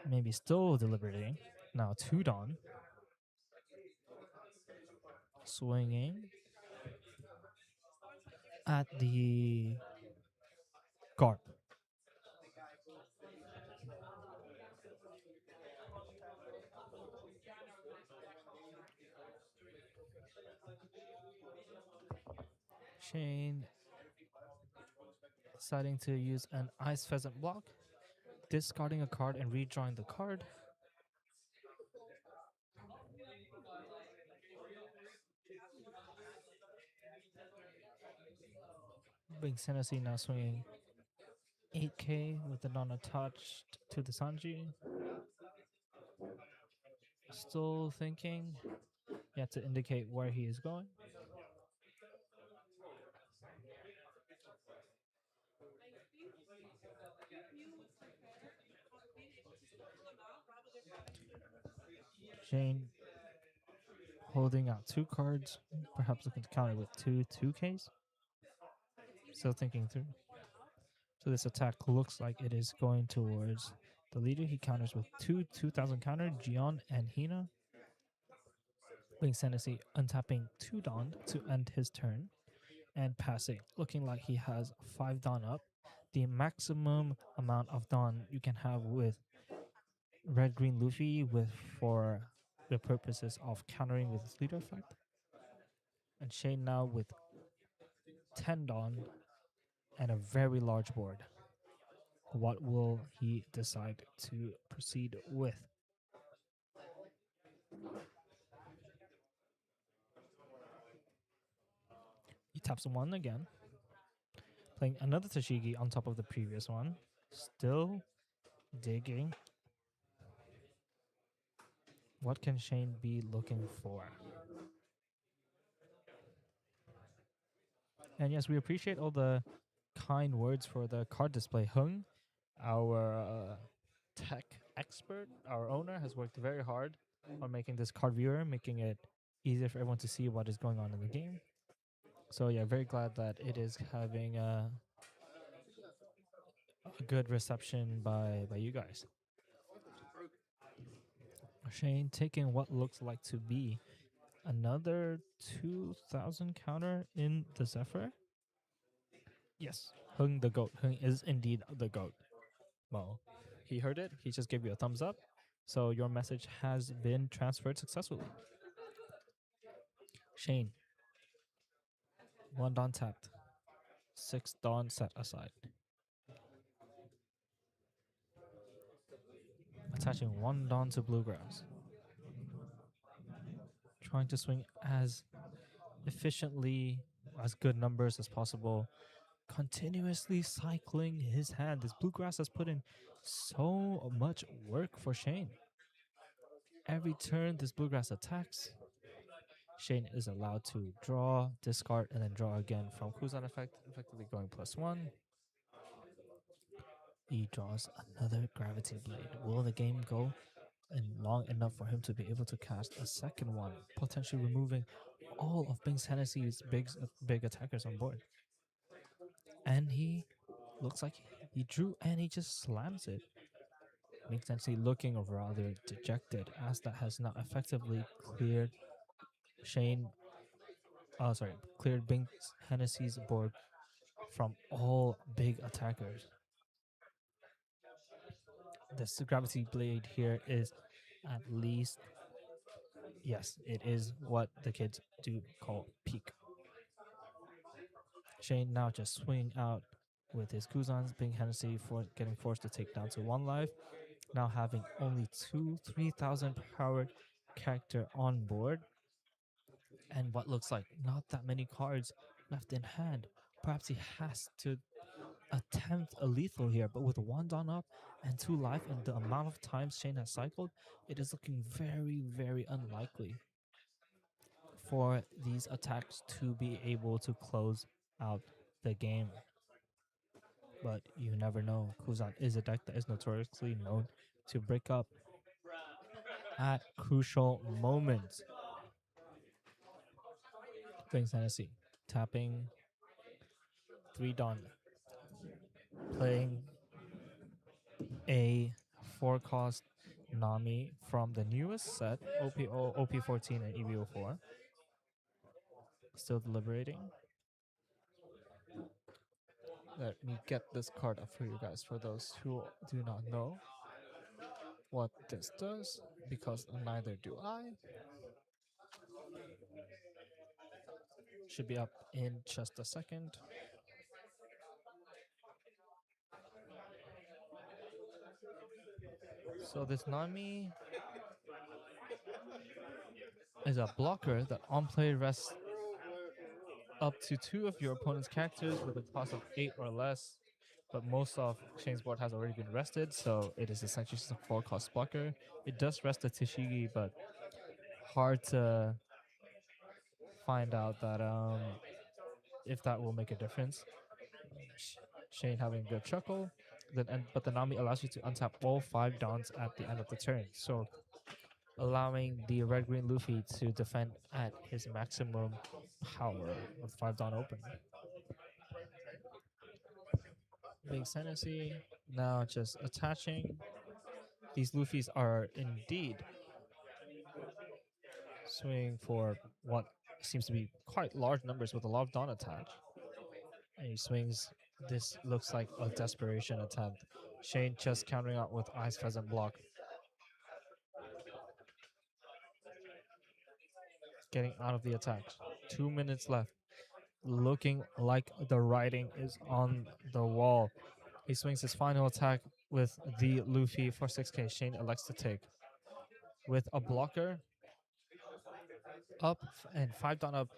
Maybe still deliberating. Now 2 Dawn. Swinging at the Garp. Shane deciding to use an Ice Pheasant block, discarding a card and redrawing the card. Big Tennessee now swinging 8k with the non-attached to the Sanji. Still thinking. Yet to indicate where he is going. Shane holding out 2 cards, perhaps looking to counter with 2/2Ks. Still thinking through. So this attack looks like it is going towards the leader. He counters with 2,000 counter, Gion and Hina. Wings Tennessee untapping 2 Dawn to end his turn and passing, looking like he has 5 Dawn up. The maximum amount of Dawn you can have with Red Green Luffy with for the purposes of countering with his leader effect. And Shane now with 10 Dawn and a very large board. What will he decide to proceed with? He taps 1 again, playing another Tashigi on top of the previous one. Still digging. What can Shane be looking for? And yes, we appreciate all the kind words for the card display. Hung, our tech expert, our owner, has worked very hard on making this card viewer, making it easier for everyone to see what is going on in the game. So yeah, very glad that it is having a good reception by you guys. Shane taking what looks like to be another 2,000 counter in the Zephyr. Yes, Hung the goat. Hung is indeed the goat. Well, he heard it. He just gave you a thumbs up. So your message has been transferred successfully. Shane, 1 Dawn tapped. 6 Dawn set aside. Attaching 1 Dawn to Bluegrass. Trying to swing as efficiently, as good numbers as possible. Continuously cycling his hand. This Bluegrass has put in so much work for Shane. Every turn this bluegrass attacks, Shane is allowed to draw, discard, and then draw again from Kuzan effect, effectively going +1. He draws another Gravity Blade. Will the game go long enough for him to be able to cast a second one, potentially removing all of Bing's Hennessy's big attackers on board? And he looks like he drew and he just slams it. Bing's Hennessy looking rather dejected as that has not effectively cleared Shane. Cleared Bing's Hennessy's board from all big attackers. This Gravity Blade here is at least, yes, it is what the kids do call peak. Shane now just swinging out with his Kuzans, Bing Hennessy getting forced to take down to 1 life. Now having only 3,000 powered character on board. And what looks like not that many cards left in hand. Perhaps he has to attempt a lethal here, but with 1 Dawn up and 2 life and the amount of times Shane has cycled, it is looking very, very unlikely for these attacks to be able to close out the game. But you never know. Kuzan is a deck that is notoriously known to break up at crucial moments. Thanks, Hennessy. Tapping 3 Dawn. Playing a 4-cost Nami from the newest set, OP14 and EVO4. Still deliberating. Let me get this card up for you guys for those who do not know what this does, because neither do I. Should be up in just a second. So this Nami is a blocker that on play rests up to 2 of your opponent's characters with a cost of 8 or less. But most of Shane's board has already been rested, so it is essentially just a 4-cost blocker. It does rest the Tashigi, but hard to find out that if that will make a difference. Shane having a good chuckle, but the Nami allows you to untap all 5 dawns at the end of the turn. So allowing the red-green Luffy to defend at his maximum power with 5 dawn open. Big Hennessy now just attaching. These Luffys are indeed swinging for what seems to be quite large numbers with a lot of dawn attached. And he swings. This looks like a desperation attempt. Shane just countering out with Ice Pheasant block. Getting out of the attack. 2 minutes left. Looking like the writing is on the wall. He swings his final attack with the Luffy for 6k. Shane elects to take. With a blocker up and 5 down up,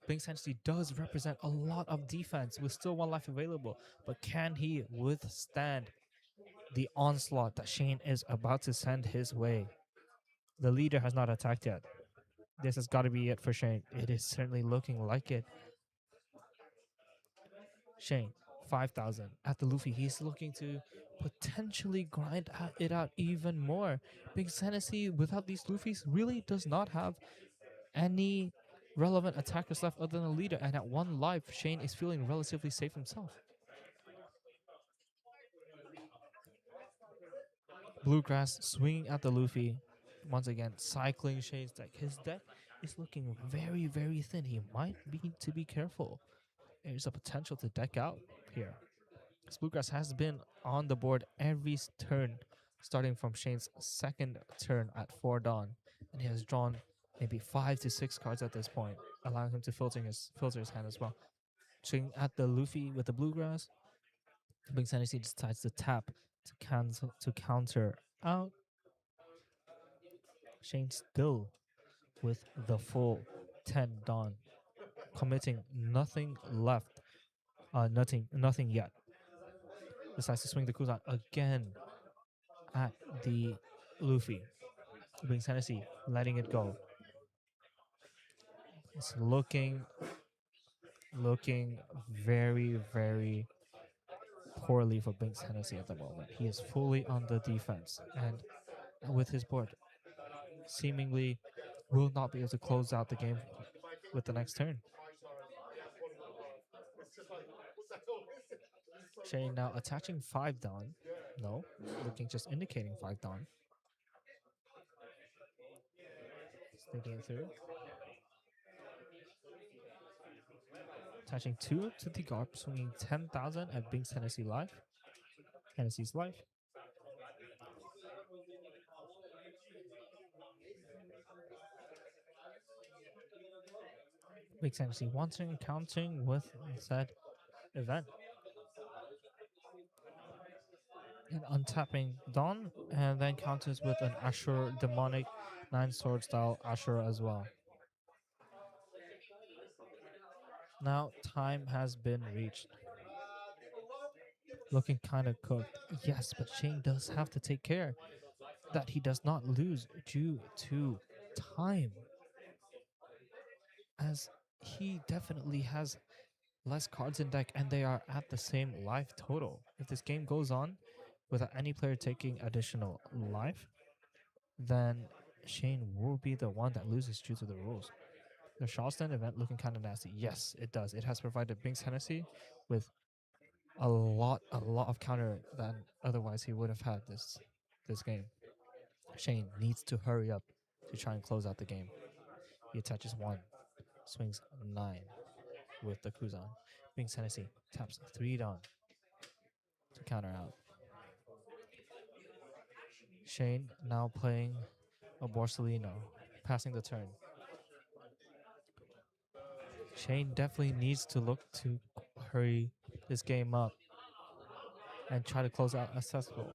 Bing's Hennessy does represent a lot of defense with still 1 life available. But can he withstand the onslaught that Shane is about to send his way? The leader has not attacked yet. This has got to be it for Shane. It is certainly looking like it. Shane, 5,000 at the Luffy. He's looking to potentially grind it out even more. Big Hennessy, without these Luffys, really does not have any relevant attackers left other than the leader. And at 1 life, Shane is feeling relatively safe himself. Bluegrass swinging at the Luffy. Once again, cycling Shane's deck. His deck is looking very, very thin. He might need to be careful. There's a potential to deck out here. Bluegrass has been on the board every turn, starting from Shane's second turn at 4 dawn, and he has drawn maybe 5 to 6 cards at this point, allowing him to filter his hand as well. Swinging at the Luffy with the Bluegrass, Big Hennessy decides to tap to counter out. Shane still with the full 10 dawn, committing nothing left, nothing yet. Decides to swing the Kuzan again at the Luffy. Wings Hennessy letting it go. It's looking very, very poorly for Binks Hennessy at the moment. He is fully on the defense, and with his board, seemingly will not be able to close out the game with the next turn. Shane now attaching 5 down. No, looking just indicating 5 down. Sneaking it through. Attaching 2 to the guard, swinging 10,000 at Binks Hennessy live. Hennessy's life. Binks Hennessy wanting and counting with said event. And untapping Dawn, and then counters with an Ashur demonic 9 sword style Ashur as well. Now time has been reached. Looking kind of cooked. Yes, but Shane does have to take care that he does not lose due to time, as he definitely has less cards in deck and they are at the same life total. If this game goes on without any player taking additional life, then Shane will be the one that loses due to the rules. The Charleston event looking kind of nasty. Yes, it does. It has provided Binks Hennessy with a lot of counter than otherwise he would have had this game. Shane needs to hurry up to try and close out the game. He attaches 1, swings 9 with the Kuzan. Binks Hennessy taps 3 down to counter out. Shane now playing a Borsellino, passing the turn. Shane definitely needs to look to hurry this game up and try to close out accessible.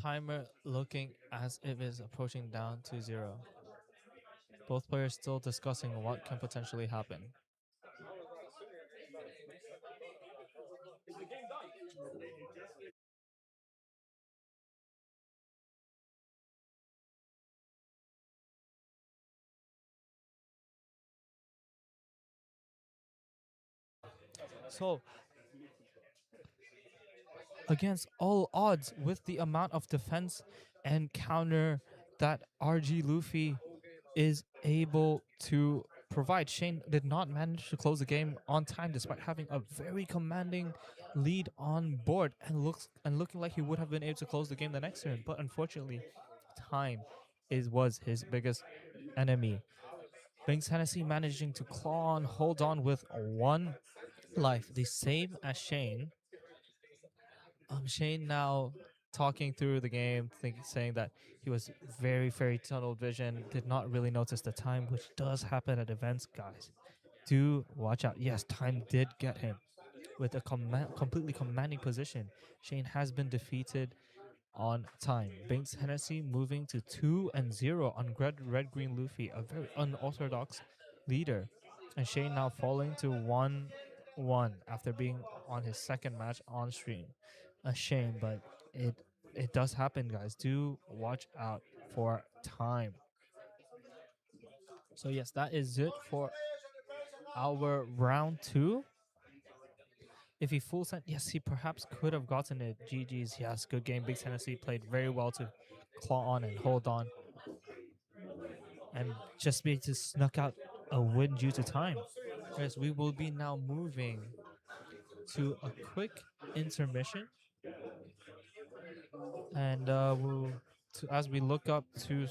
Timer looking as if it's approaching down to 0. Both players still discussing what can potentially happen. So, against all odds, with the amount of defense and counter that RG Luffy is able to provide, Shane did not manage to close the game on time despite having a very commanding lead on board and looking like he would have been able to close the game the next turn. But unfortunately, time was his biggest enemy. Binks Hennessy managing to claw on, hold on with 1 life, the same as Shane. Shane now talking through the game, saying that he was very tunnel vision, did not really notice the time, which does happen at events, guys. Do watch out. Yes, time did get him with a completely commanding position. Shane has been defeated on time. Binks Hennessy moving to 2-0 on Red Green Luffy, a very unorthodox leader. And Shane now falling to 1-1 after being on his second match on stream. A shame, but it does happen, guys. Do watch out for time. So yes, that is it for our round 2. If he full sent, yes, he perhaps could have gotten it. GG's, yes, good game. Big Tennessee played very well to claw on and hold on and just be able to snuck out a win due to time. Yes, we will be now moving to a quick intermission, and as we look up to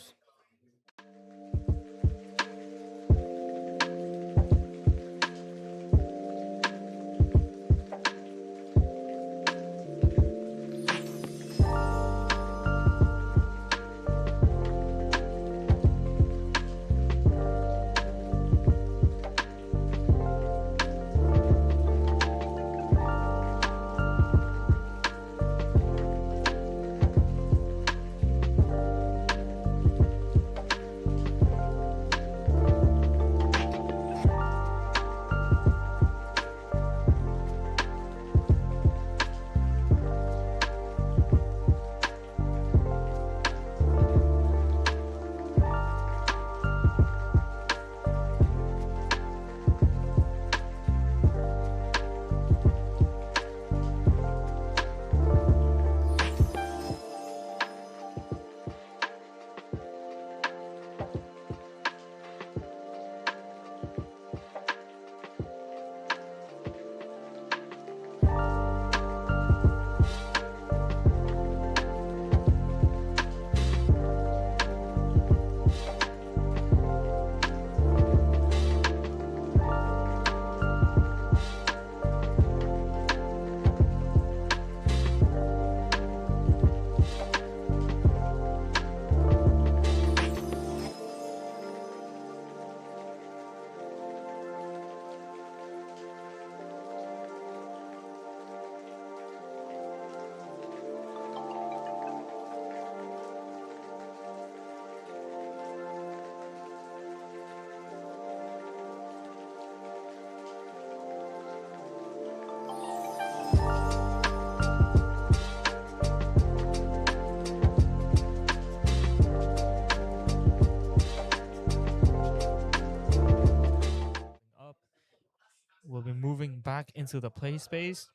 will be moving back into the play space.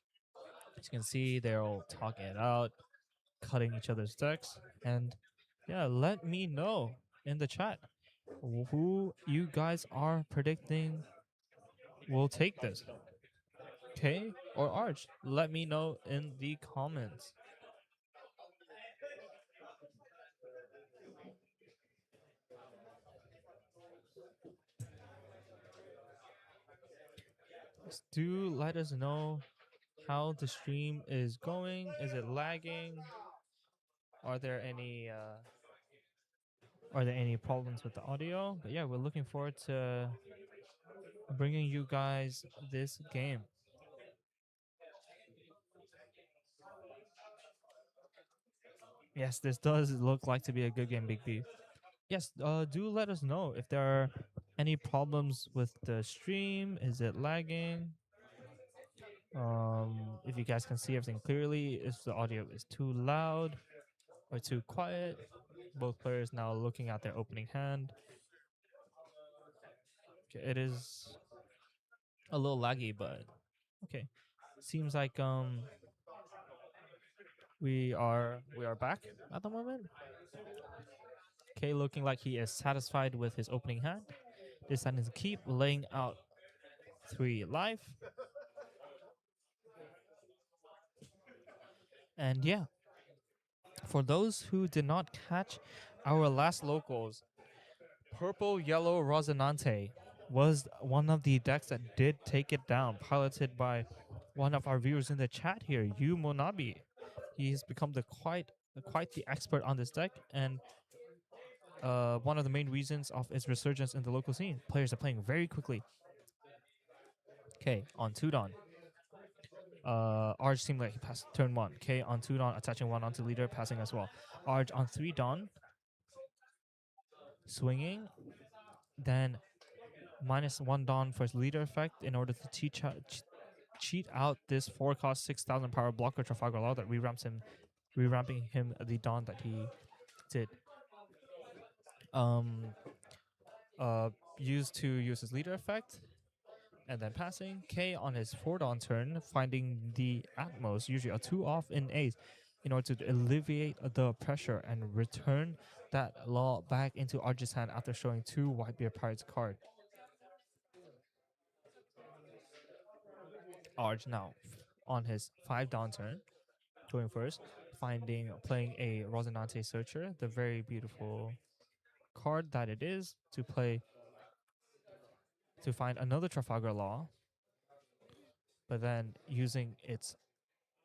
As you can see, they're all talking it out, cutting each other's decks. And yeah, let me know in the chat who you guys are predicting will take this. K or Arch? Let me know in the comments. Just do let us know how the stream is going. Is it lagging? Are there any problems with the audio? But yeah, we're looking forward to bringing you guys this game. Yes, this does look like to be a good game, Big B. Yes, do let us know if there are any problems with the stream. Is it lagging? If you guys can see everything clearly, if the audio is too loud or too quiet. Both players now looking at their opening hand. Okay, it is a little laggy, but okay. Seems like we are back at the moment. Okay, looking like he is satisfied with his opening hand. Deciding to keep laying out 3 life. And yeah, for those who did not catch our last locals, Purple Yellow Rosinante was one of the decks that did take it down, piloted by one of our viewers in the chat here, Yu Monabi. He has become quite the expert on this deck, and one of the main reasons of its resurgence in the local scene. Players are playing very quickly. Okay, on 2 Dawn. Arj seemed like he passed turn 1. Okay, on 2 Dawn, attaching 1 onto leader, passing as well. Arj on 3 Dawn, swinging, then -1 Dawn for his leader effect in order to cheat out this 4-cost 6,000 power blocker Trafalgar Law that re-ramping him the Dawn that he did. Um, used to use his leader effect, and then passing. K on his 4 Dawn turn, finding the Atmos, usually a 2 off in Ace, in order to alleviate the pressure and return that Law back into Arj's hand after showing 2 Whitebeard Pirates card. Arj now on his 5 Dawn turn, going first, playing a Rosinante Searcher, the very beautiful card that it is to play to find another Trafalgar Law, but then using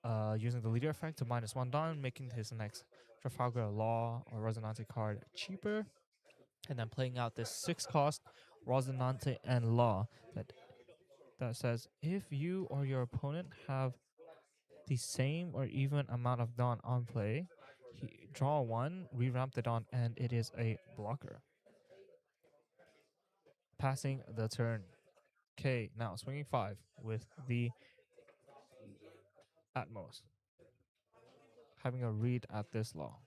the leader effect to -1 Dawn, making his next Trafalgar Law or Rosinante card cheaper, and then playing out this 6-cost Rosinante and Law that says if you or your opponent have the same or even amount of Dawn on play, draw 1, re-ramp the Dawn, and it is a blocker. Passing the turn. Okay, now swinging 5 with the Atmos. Having a read at this Law.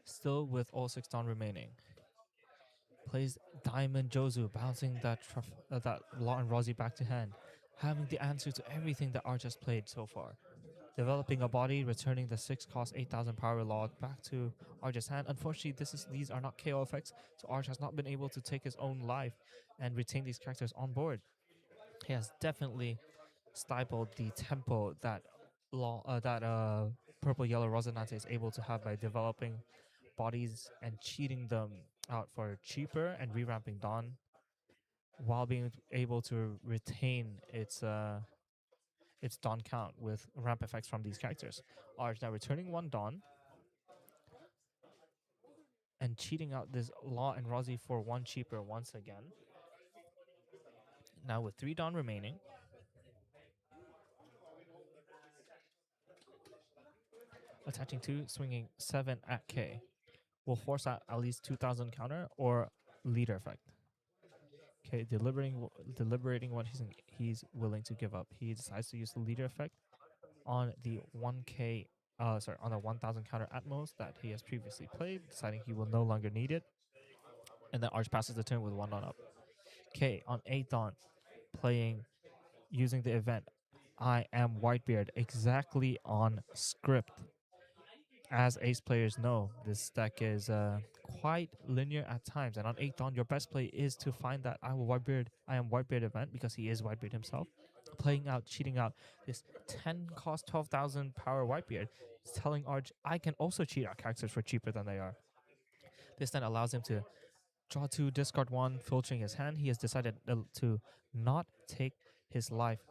Still with all 6 Dawn remaining. Plays Diamond Jozu, bouncing that Law and Rosie back to hand. Having the answer to everything that Arch has played so far. Developing a body, returning the 6-cost 8,000 power Law back to Arch's hand. Unfortunately, these are not KO effects, so Arch has not been able to take his own life and retain these characters on board. He has definitely stifled the tempo that Purple Yellow Rosinante is able to have by developing bodies and cheating them out for cheaper and re-ramping Dawn while being able to retain its Dawn count with ramp effects from these characters. Arch now returning 1 Dawn and cheating out this Law and Rosie for 1 cheaper once again. Now with 3 Dawn remaining. Attaching 2, swinging 7 at K. Will force out at least 2,000 counter or leader effect. Okay, deliberating what he's willing to give up. He decides to use the leader effect on the 1K, on the 1,000 counter Atmos that he has previously played, deciding he will no longer need it. and then Arch passes the turn with 1 on up. Okay, on 8th on, playing using the event I am Whitebeard exactly on script. As Ace players know, this deck is quite linear at times, and on 8th on, your best play is to find that I am Whitebeard event because he is Whitebeard himself. Playing out, cheating out this 10 cost 12,000 power Whitebeard is telling Arch, I can also cheat out characters for cheaper than they are. This then allows him to draw 2, discard 1, filtering his hand. He has decided to not take his life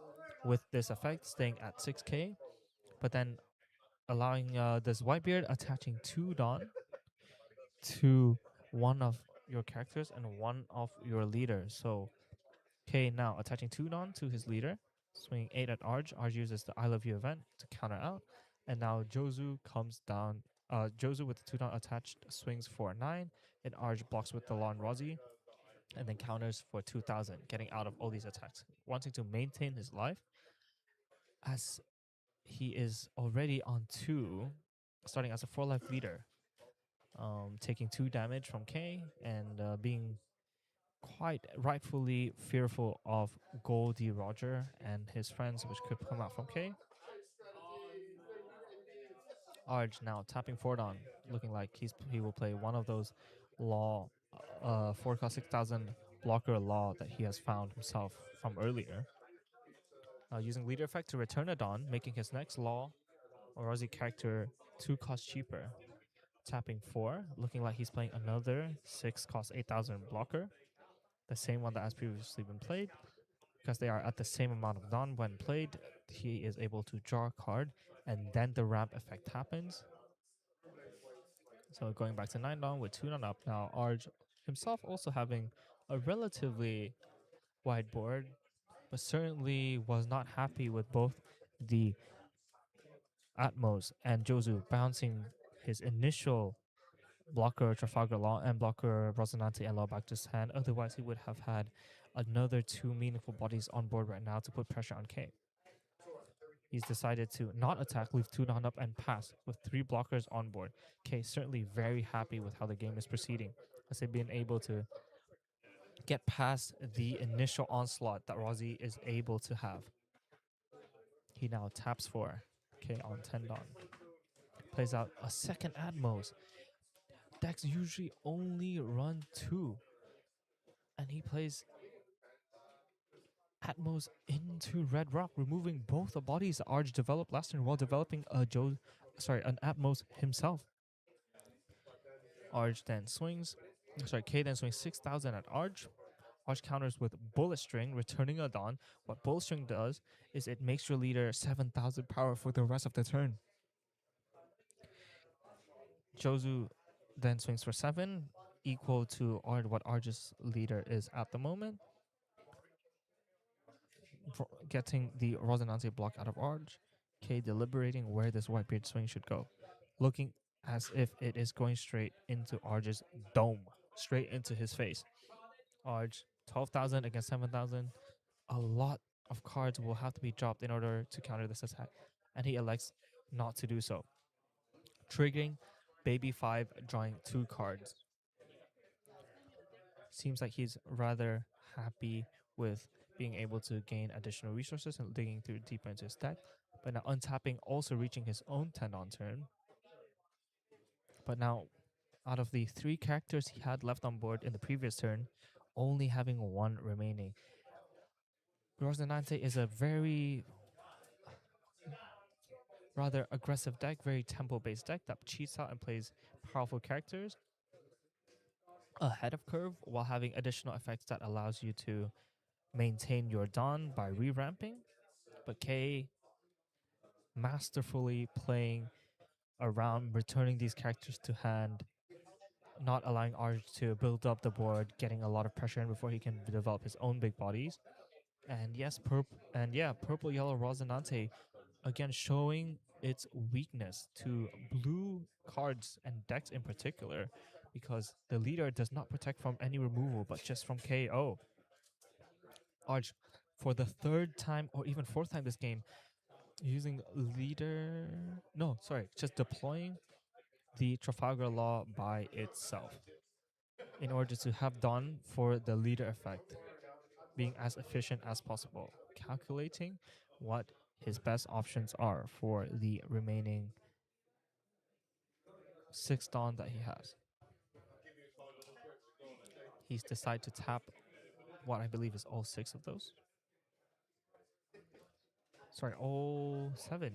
with this effect, staying at 6k, but then allowing this Whitebeard attaching 2 Dawn to one of your characters and one of your leaders. So, okay, now attaching 2 Dawn to his leader, swinging 8 at Arj. Arj uses the I Love You event to counter out, and now Jozu comes down. Jozu with the 2 Dawn attached swings for 9, and Arj blocks with the Lawn Rosie, and then counters for 2,000, getting out of all these attacks, wanting to maintain his life as he is already on 2, starting as a 4-life leader, taking 2 damage from K and being quite rightfully fearful of Goldie Roger and his friends, which could come out from K. Arj now tapping forward on, looking like he will play one of those law 4 cost 6,000 blocker law that he has found himself from earlier. Using leader effect to return a Dawn, making his next law or Aussie character 2 cost cheaper. Tapping 4, looking like he's playing another 6 cost 8,000 blocker, the same one that has previously been played. Because they are at the same amount of Dawn when played, he is able to draw a card, and then the ramp effect happens. So going back to 9 Dawn with 2 Dawn up, now Arj himself also having a relatively wide board, but certainly was not happy with both the Atmos and Jozu bouncing his initial blocker Trafalgar Law and blocker Rosinante and Law back to his hand. Otherwise, he would have had another 2 meaningful bodies on board right now to put pressure on K. He's decided to not attack, leave 2 down up, and pass with 3 blockers on board. K certainly very happy with how the game is proceeding, as they've been able to get past the initial onslaught that Rosie is able to have. He now taps for K on 10 Dawn. Plays out a second Atmos. Decks usually only run 2, and he plays Atmos into Red Rock, removing both the bodies that Arj developed last turn while developing an Atmos himself. Arj then swings, K then swings 6,000 at Arj. Arj counters with Bullet String, returning a Dawn. What Bullet String does is it makes your leader 7,000 power for the rest of the turn. Jozu then swings for 7, equal to what Arj's leader is at the moment, getting the Rosinante block out of Arj. K deliberating where this Whitebeard swing should go, looking as if it is going straight into Arj's dome, straight into his face. Arj, 12,000 against 7,000. A lot of cards will have to be dropped in order to counter this attack, and he elects not to do so, triggering Baby 5, drawing 2 cards. Seems like he's rather happy with being able to gain additional resources and digging through deeper into his deck. But now untapping, also reaching his own 10 on turn. But now, out of the 3 characters he had left on board in the previous turn, only having 1 remaining. Rosinante is a very rather aggressive deck, very tempo-based deck that cheats out and plays powerful characters ahead of curve while having additional effects that allows you to maintain your Dawn by re-ramping. But K masterfully playing around, returning these characters to hand, not allowing Arj to build up the board, getting a lot of pressure in before he can develop his own big bodies. And yes, purple yellow Rosinante again showing its weakness to blue cards and decks in particular, because the leader does not protect from any removal but just from KO. Arj, for the 3rd time or even 4th time this game, using just deploying the Trafalgar Law by itself. in order to have Dawn for the leader effect, being as efficient as possible, calculating what his best options are for the remaining 6 Dawn that he has. He's decided to tap what I believe is all 6 of those. Sorry, all 7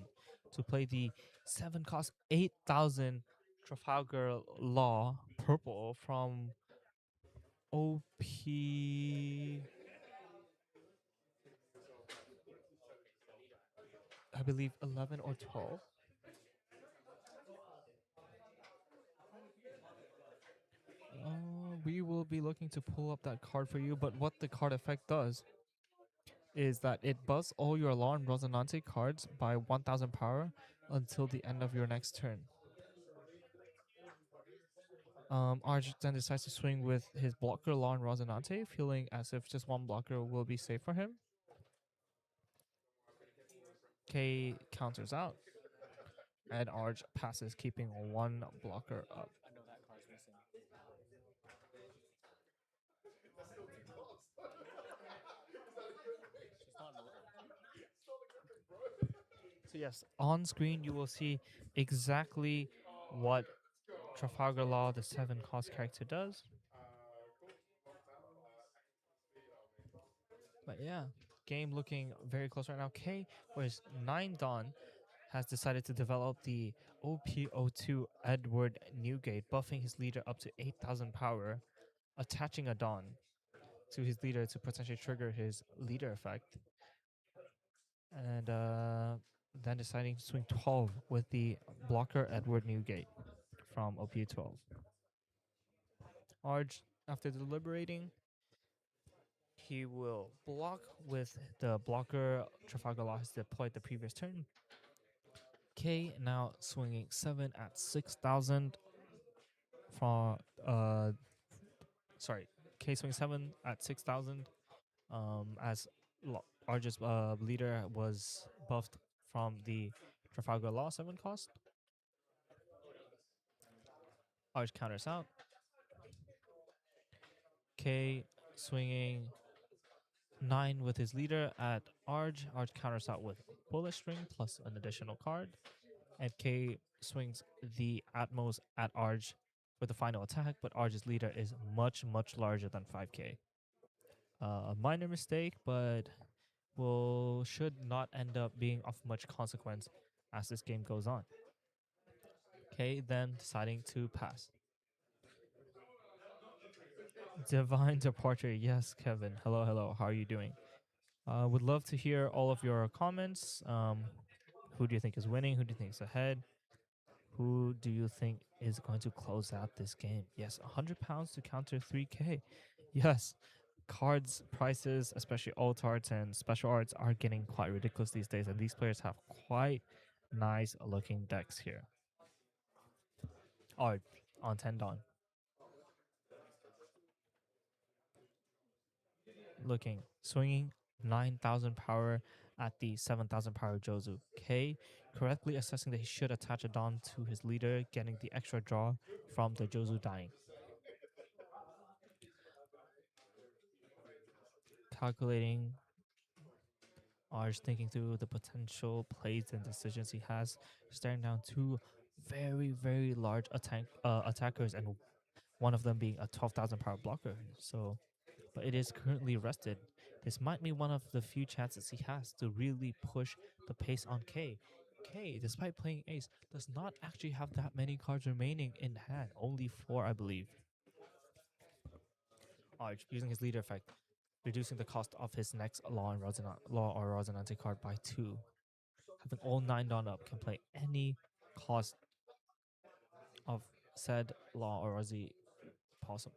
to play the 7 cost 8,000 Trafalgar Law purple from OP. I believe 11 or 12. We will be looking to pull up that card for you, but what the card effect does is that it buffs all your Law and Rosinante cards by 1000 power until the end of your next turn. Arch then decides to swing with his blocker Law and Rosinante, feeling as if just one blocker will be safe for him. K counters out, and Arch passes, keeping one blocker up. So yes, on screen you will see exactly what Trafalgar Law, the 7 cost character, does. But yeah, game looking very close right now. K, for his 9 Dawn, has decided to develop the OP02 Edward Newgate, buffing his leader up to 8,000 power, attaching a Dawn to his leader to potentially trigger his leader effect. And then deciding to swing 12 with the blocker Edward Newgate from OP12. Arj, after deliberating, he will block with the blocker Trafalgar Law has deployed the previous turn. K now swinging 7 at 6,000 from sorry, K swing 7 at 6,000 as Arj's leader was buffed from the Trafalgar Law 7 cost. Arj counters out. K swinging 9 with his leader at Arj. Arj counters out with Bullet String plus an additional card. And K swings the Atmos at Arj for the final attack, but Arj's leader is much, much larger than 5K. A minor mistake, but should not end up being of much consequence as this game goes on. K then deciding to pass. Divine Departure. Yes, Kevin. Hello, hello. How are you doing? Would love to hear all of your comments. Who do you think is winning? Who do you think is ahead? Who do you think is going to close out this game? Yes, £100 to counter 3K. Yes, cards prices, especially alt arts and special arts, are getting quite ridiculous these days, and these players have quite nice looking decks here. Art on 10 Dawn. Looking, swinging 9,000 power at the 7,000 power Jozu. K correctly assessing that he should attach a Dawn to his leader, getting the extra draw from the Jozu dying. Calculating, Arj thinking through the potential plays and decisions he has, staring down 2 very, very large attackers, and one of them being a 12,000 power blocker. So, but it is currently rested. This might be one of the few chances he has to really push the pace on K. K, despite playing ace, does not actually have that many cards remaining in hand. Only 4, I believe. Arch using his leader effect, reducing the cost of his next Law or Rosinante card by 2. Having all 9 Dawn up can play any cost of said Law or Rosi possible.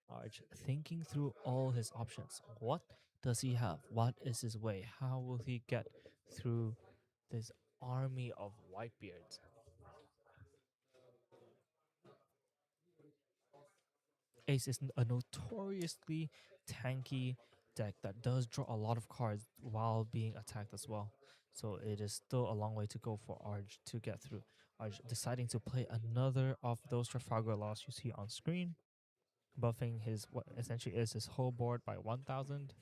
Arch thinking through all his options. What does he have? What is his way? How will he get through this army of Whitebeards? Ace is a notoriously tanky deck that does draw a lot of cards while being attacked as well. So it is still a long way to go for Arch to get through. deciding to play another of those Trafalgar Laws you see on screen, buffing his what essentially is his whole board by 1,000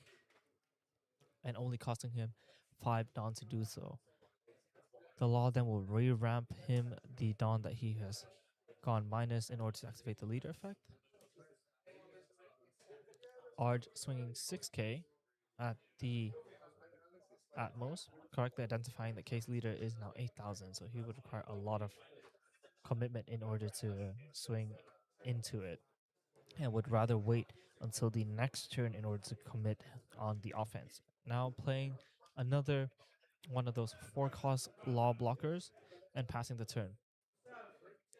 and only costing him 5 Dawn to do so. The Law then will re-ramp him the Dawn that he has gone minus in order to activate the leader effect. Arj swinging 6k at the Atmos, correctly identifying that case leader is now 8,000, so he would require a lot of commitment in order to swing into it, and would rather wait until the next turn in order to commit on the offense. Now playing another one of those 4-cost law blockers and passing the turn.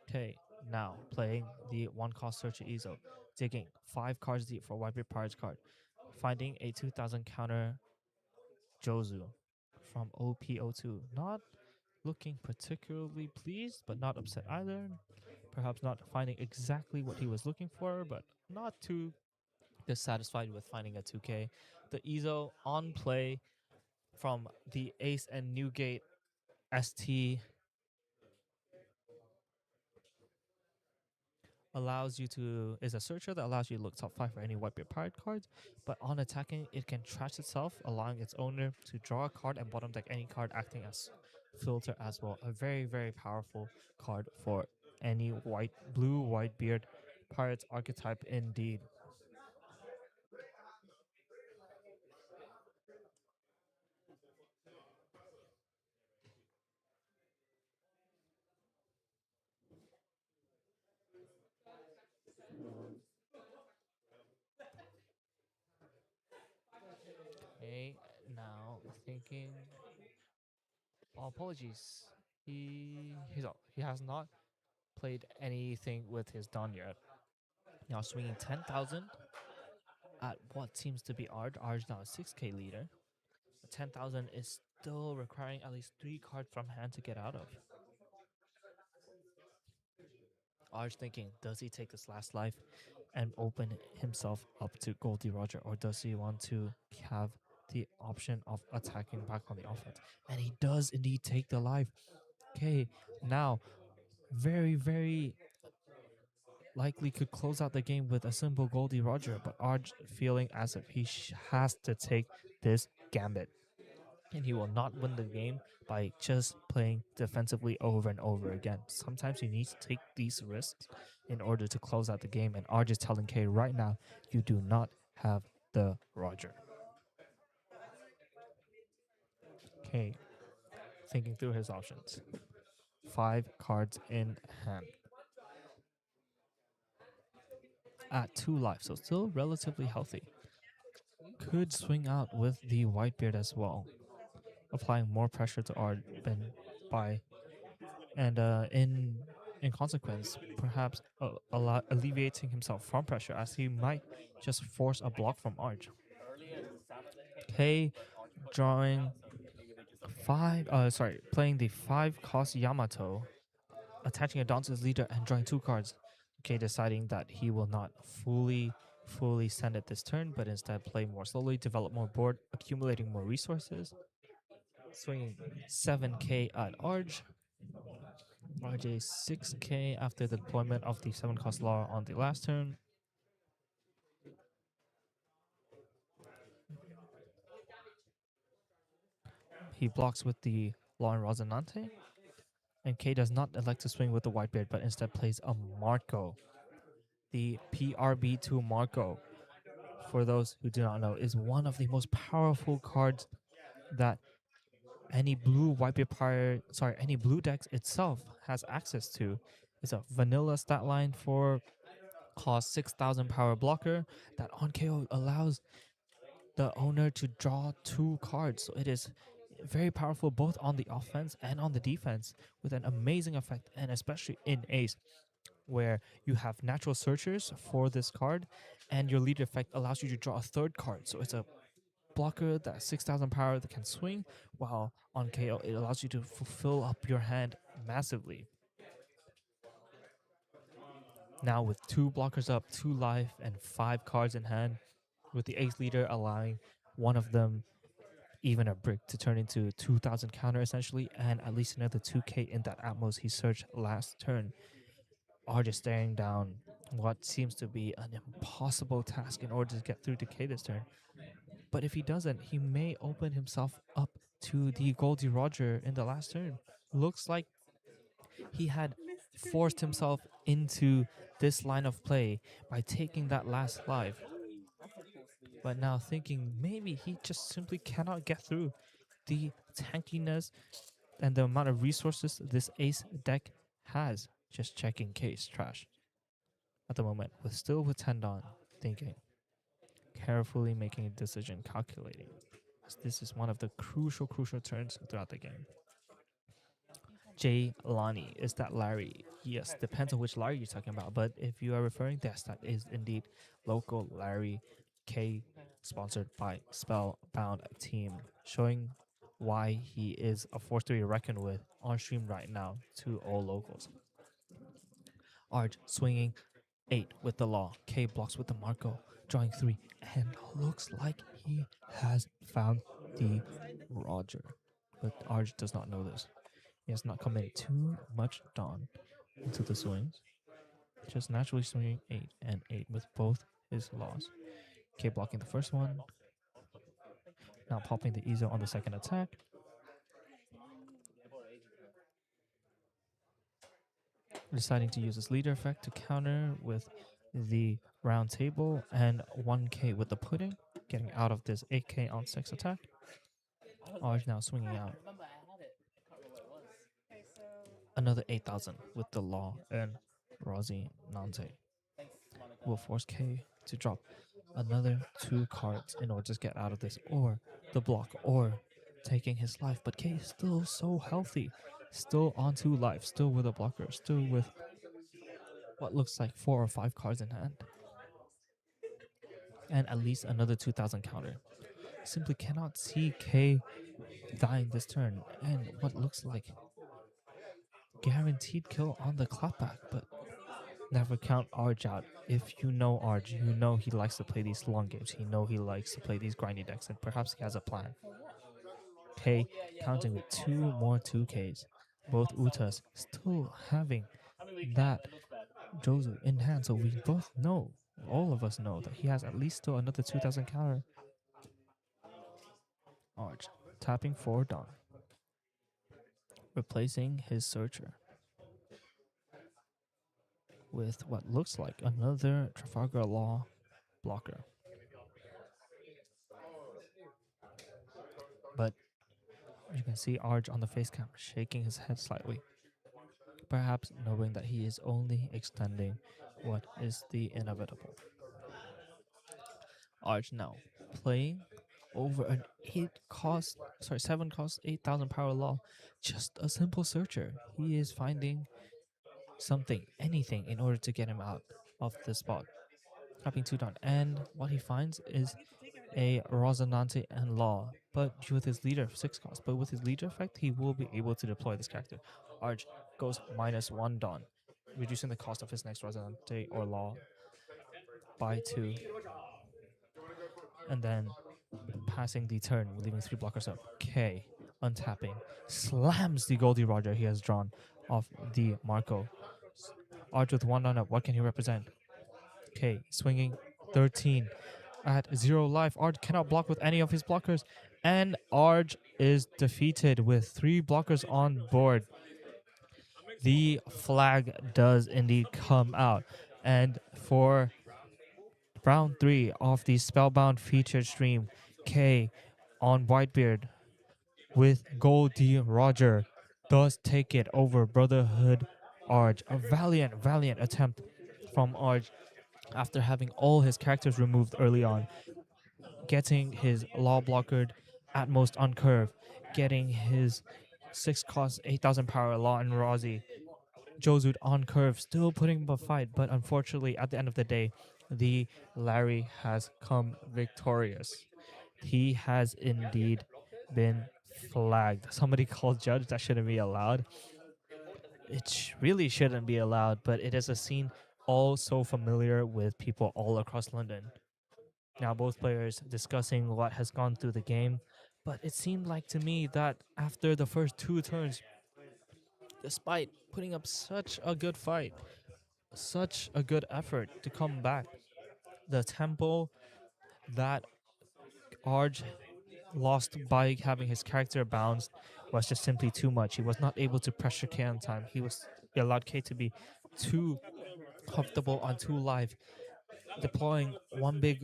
Okay, now playing the 1-cost Searcher Ezo, digging 5 cards deep for Wipe Your Pirate's card, finding a 2,000 counter Jozu from OPO2. Not looking particularly pleased, but not upset either. Perhaps not finding exactly what he was looking for, but not too dissatisfied with finding a 2K. The Ezo on play from the Ace and Newgate ST is a searcher that allows you to look top 5 for any Wipe Your Pirate cards, but on attacking, it can trash itself, allowing its owner to draw a card and bottom deck any card, acting as filter as well. A very, very powerful card for any blue white beard pirates archetype indeed. Okay, now thinking. Oh, apologies. He has not played anything with his Don yet. Now swinging 10,000 at what seems to be Arj. Arj now a 6k leader. 10,000 is still requiring at least 3 cards from hand to get out of. Arj thinking, does he take this last life and open himself up to Goldie Roger, or does he want to have the option of attacking back on the offense? And he does indeed take the life. Okay, now very, very likely could close out the game with a simple Goldie Roger, but Arj feeling as if he has to take this gambit. And he will not win the game by just playing defensively over and over again. Sometimes you need to take these risks in order to close out the game, and Arj is telling K right now, you do not have the Roger. K thinking through his options. 5 cards in hand. At 2 life, so still relatively healthy. Could swing out with the Whitebeard as well, applying more pressure to Arben by, and in consequence, perhaps alleviating himself from pressure, as he might just force a block from Arj. K drawing playing the 5-cost Yamato, attaching a Dance's leader and drawing 2 cards. Okay, deciding that he will not fully send it this turn, but instead play more slowly, develop more board, accumulating more resources. Swinging 7k at Arj. RJ 6k after the deployment of the 7-cost law on the last turn. He blocks with the Law and Rosinante. And K does not elect to swing with the Whitebeard, but instead plays a Marco. The PRB2 Marco, for those who do not know, is one of the most powerful cards that any blue any blue decks itself has access to. It's a vanilla stat line for cost 6,000 power blocker that on KO allows the owner to draw 2 cards. So it is very powerful both on the offense and on the defense, with an amazing effect, and especially in Ace, where you have natural searchers for this card, and your leader effect allows you to draw a 3rd card. So it's a blocker that 6,000 power that can swing, while on KO it allows you to fill up your hand massively. Now with 2 blockers up, 2 life, and 5 cards in hand, with the Ace leader allowing one of them even a brick to turn into 2,000 counter essentially, and at least another 2k in that Atmos he searched last turn. Are just staring down what seems to be an impossible task in order to get through to K this turn. But if he doesn't, he may open himself up to the Goldie Roger in the last turn. Looks like he had forced himself into this line of play by taking that last life. But now thinking maybe he just simply cannot get through the tankiness and the amount of resources this ace deck has. Just checking case trash at the moment, with still with 10 on, thinking, carefully making a decision, calculating. As this is one of the crucial turns throughout the game. J. Lonnie, is that Larry? Yes, depends on which Larry you're talking about. But if you are referring, yes, that is indeed local Larry K, sponsored by Spellbound team, showing why he is a force to be reckoned with on stream right now to all locals. Arj swinging 8 with the law. K blocks with the Marco, drawing 3, and looks like he has found the Roger. But Arj does not know this. He has not committed too much dawn into the swings. Just naturally swinging 8 and 8 with both his laws. K blocking the first one. Now popping the Ezo on the second attack. Deciding to use his leader effect to counter with the round table and 1k with the pudding. Getting out of this 8k on 6 attack. Arj now swinging out. Another 8,000 with the law and Rosie Nante. Will force K to drop another 2 cards in order to get out of this, or the block, or taking his life. But K is still so healthy, still on 2 life, still with a blocker, still with what looks like 4 or 5 cards in hand, and at least another 2,000 counter. Simply cannot see K dying this turn, and what looks like guaranteed kill on the clapback, but never count Arj out. If you know Arj, you know he likes to play these long games. You know he likes to play these grindy decks, and perhaps he has a plan. K counting with 2 more 2Ks. Both Utas still having that Jozu in hand, so we both know, all of us know, that he has at least still another 2,000 counter. Arj tapping for Dawn, replacing his Searcher with what looks like another Trafalgar Law blocker. But you can see Arj on the face cam shaking his head slightly, perhaps knowing that he is only extending what is the inevitable. Arj now playing over an 7 cost 8,000 power law, just a simple searcher. He is finding something, anything, in order to get him out of the spot. Tapping 2 down, and what he finds is a Rosinante and Law, but with his leader 6 cost. But with his leader effect, he will be able to deploy this character. Arj goes -1 Dawn, reducing the cost of his next Rosinante or Law by 2. And then passing the turn, leaving 3 blockers up. K, untapping, slams the Goldie Roger he has drawn off the Marco. Arj with 1 down up, what can he represent? K, swinging 13 at 0 life. Arj cannot block with any of his blockers, and Arj is defeated with 3 blockers on board. The flag does indeed come out, and for round 3 of the Spellbound featured stream, K on Whitebeard with Goldie Roger does take it over Brotherhood Arj. A valiant attempt from Arj after having all his characters removed early on, getting his law blockered at most on curve, getting his 6 cost 8,000 power law and Rosie Josud on curve, still putting up a fight, but unfortunately at the end of the day, the Larry has come victorious. He has indeed been flagged. Somebody called judge, that shouldn't be allowed. It really shouldn't be allowed, but it is a scene all so familiar with people all across London. Now both players discussing what has gone through the game, But it seemed like to me that after the first two turns, despite putting up such a good fight, such a good effort to come back, the tempo that Arj lost by having his character bounced was just simply too much. He was not able to pressure K on time. He allowed K to be too comfortable on two live, deploying one big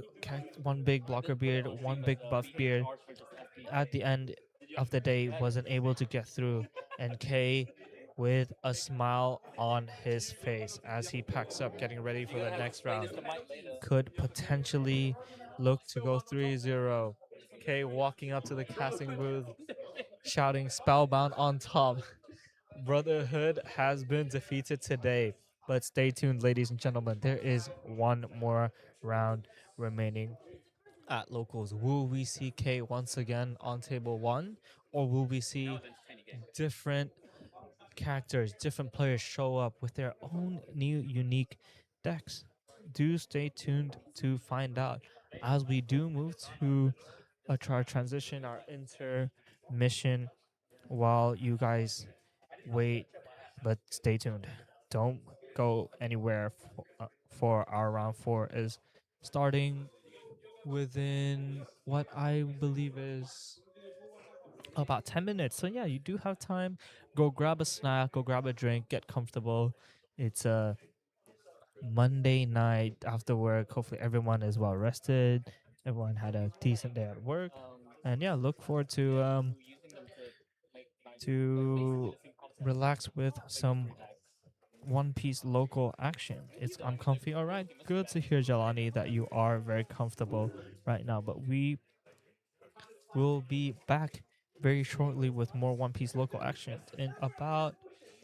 blocker beard, one big buff beard. At the end of the day, wasn't able to get through, and K, with a smile on his face as he packs up, getting ready for the next round, could potentially look to go 3-0. K walking up to the casting booth, shouting Spellbound on top. Brotherhood has been defeated today. But stay tuned, ladies and gentlemen. There is one more round remaining at locals. Will we see K once again on table one? Or will we see different characters, different players show up with their own new unique decks? Do stay tuned to find out as we do move to our transition, our intermission, while you guys wait. But stay tuned. Don't go anywhere for our round four is starting within what I believe is about 10 minutes. So yeah, you do have time. Go grab a snack, go grab a drink, get comfortable. It's a Monday night after work. Hopefully everyone is well rested. Everyone had a decent day at work. And yeah, look forward to relax with some One Piece local action. It's uncomfy. All right, good to hear, Jelani, that you are very comfortable right now. But we will be back very shortly with more One Piece local action in about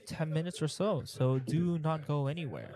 10 minutes or so. So do not go anywhere.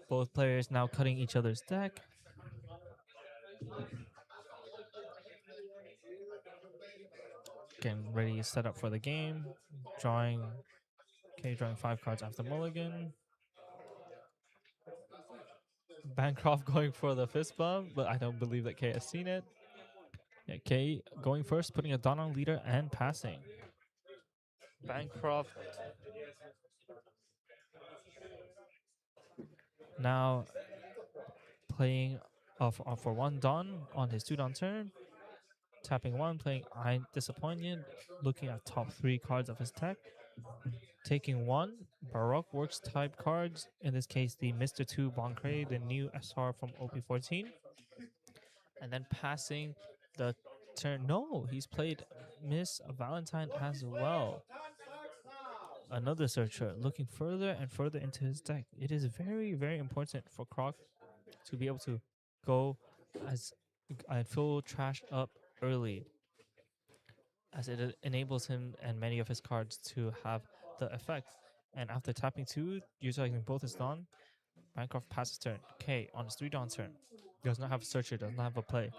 Both players now cutting each other's deck. Getting ready, set up for the game. Drawing, okay, drawing 5 cards after mulligan. Bancroft going for the fist bump, but I don't believe that K has seen it. Yeah, K going first, putting a Dawn on leader and passing. Bancroft now playing for one Dawn on his 2 Dawn turn. Tapping 1, playing I'm Disappointed, looking at top 3 cards of his deck. Taking 1 Baroque Works type cards, in this case the Mr. 2 Boncray, the new SR from OP14. And then passing the turn. No, he's played Miss Valentine as well. Another searcher looking further and further into his deck. It is very, very important for Croc to be able to go as full trash up early, as it enables him and many of his cards to have the effect. And after tapping 2, utilizing both his Dawn, Bancroft passes turn. K on his 3 Dawn turn. Does not have a searcher, does not have a play.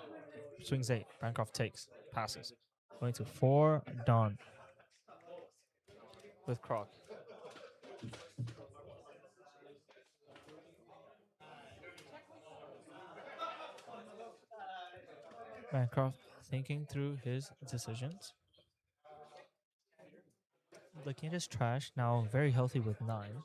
Swings 8. Bancroft takes. Passes. Going to 4 Dawn with Croc. Bancroft thinking through his decisions. Looking at his trash, now very healthy with 9.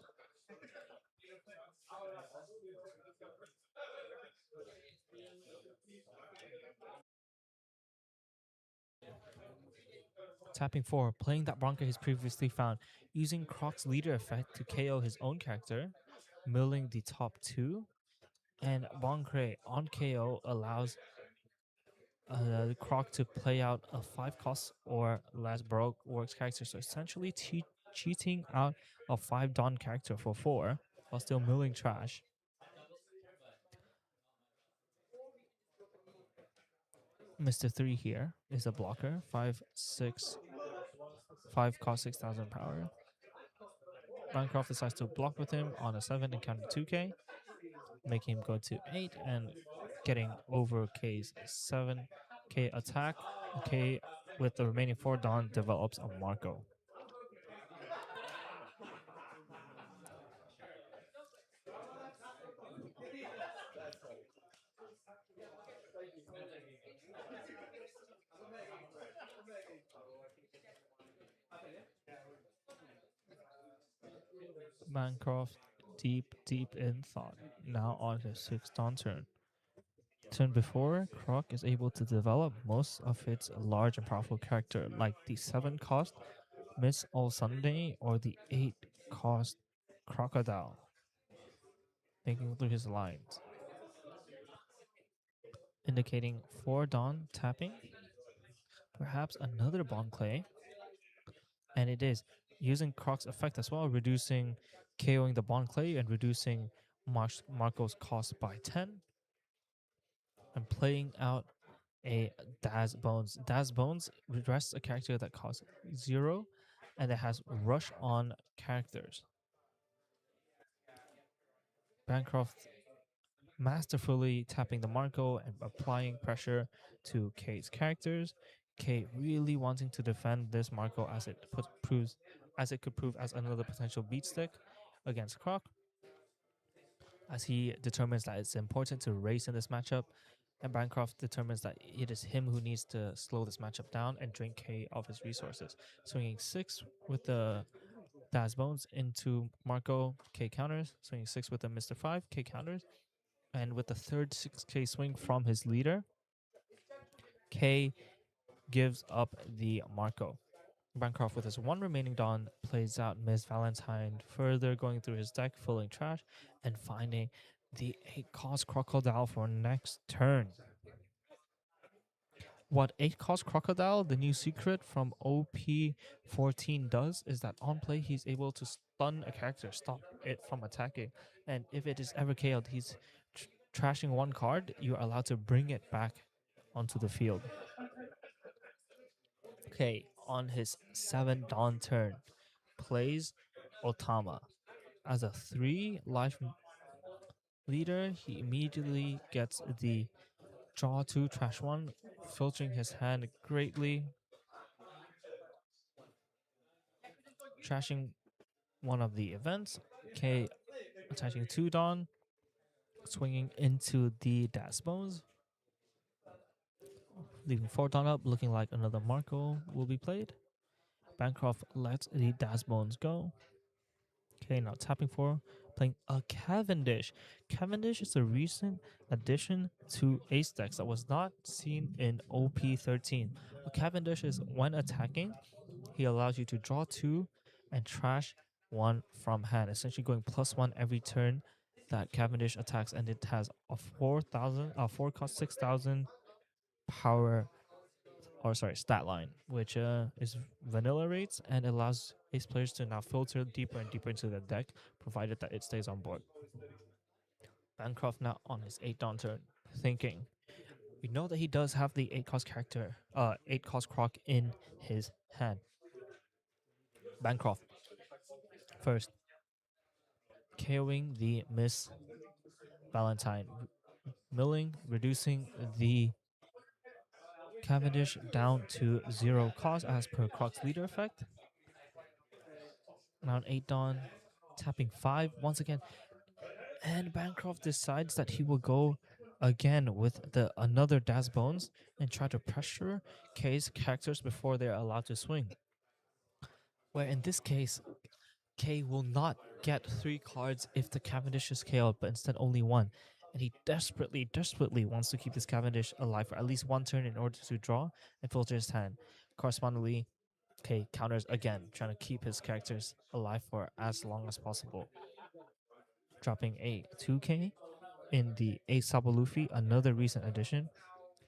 Tapping 4, playing that Bronca he's previously found, using Croc's leader effect to KO his own character, milling the top 2, and Boncray on KO allows Croc to play out a 5 cost or less Baroque Works character, so essentially cheating out a 5 Dawn character for 4 while still milling trash. Mr. 3 here is a blocker, 5, 6, 5 cost 6,000 power. Bancroft decides to block with him on a 7 and counter 2k, making him go to 8 and getting over K's 7k attack. K with the remaining 4 Dawn develops a Marco. Bancroft deep in thought, now on his 6th Dawn turn. Turn before, Croc is able to develop most of its large and powerful character, like the 7 cost Miss All Sunday or the 8 cost Crocodile. Thinking through his lines. Indicating 4 Dawn tapping. Perhaps another Bon Clay. And it is using Croc's effect as well, reducing KOing the Bon Clay and reducing Marco's cost by 10. And playing out a Daz Bones. Daz Bones rests a character that costs 0 and that has rush on characters. Bancroft masterfully tapping the Marco and applying pressure to K's characters. K really wanting to defend this Marco as it could prove as another potential beat stick against Croc, as he determines that it's important to race in this matchup, and Bancroft determines that it is him who needs to slow this matchup down and drain K of his resources. Swinging 6 with the Daz Bones into Marco, K counters. Swinging 6 with the Mr. 5, K counters. And with the third 6k swing from his leader, K gives up the Marco. Bancroft, with his 1 remaining Dawn, plays out Miss Valentine, further going through his deck, filling trash, and finding the 8 cost Crocodile for next turn. What 8 cost Crocodile, the new secret from OP14 does, is that on play he's able to stun a character, stop it from attacking. And if it is ever KO'd, he's trashing 1 card, you are allowed to bring it back onto the field. Okay, on his 7 Dawn turn, plays Otama as a 3 life leader, he immediately gets the draw 2 trash 1, filtering his hand greatly, trashing one of the events. K attaching 2 Dawn, swinging into the Das Bones, leaving 4 Dawn up, looking like another Marco will be played. Bancroft lets the Das Bones go. Okay, now tapping 4, playing a Cavendish. Cavendish is a recent addition to ace decks that was not seen in OP13. A Cavendish is when attacking, he allows you to draw 2 and trash 1 from hand, essentially going +1 every turn that Cavendish attacks, and it has a 4 cost 6,000 power, or sorry, stat line, which is vanilla rates and allows ace players to now filter deeper and deeper into the deck, provided that it stays on board. Bancroft now on his 8 Dawn turn, thinking. We know that he does have the 8 cost character, 8 cost croc in his hand. Bancroft first, KOing the Miss Valentine, milling, reducing the Cavendish down to 0 cost as per Croc's leader effect. Now 8 Dawn, tapping 5 once again. And Bancroft decides that he will go again with the another Das Bones and try to pressure K's characters before they're allowed to swing. Where in this case, K will not get 3 cards if the Cavendish is KO'd, but instead only 1. And he desperately, desperately wants to keep this Cavendish alive for at least 1 turn in order to draw and filter his hand. Correspondingly, K counters again, trying to keep his characters alive for as long as possible. Dropping a 2K in the Ace Sabo Luffy, another recent addition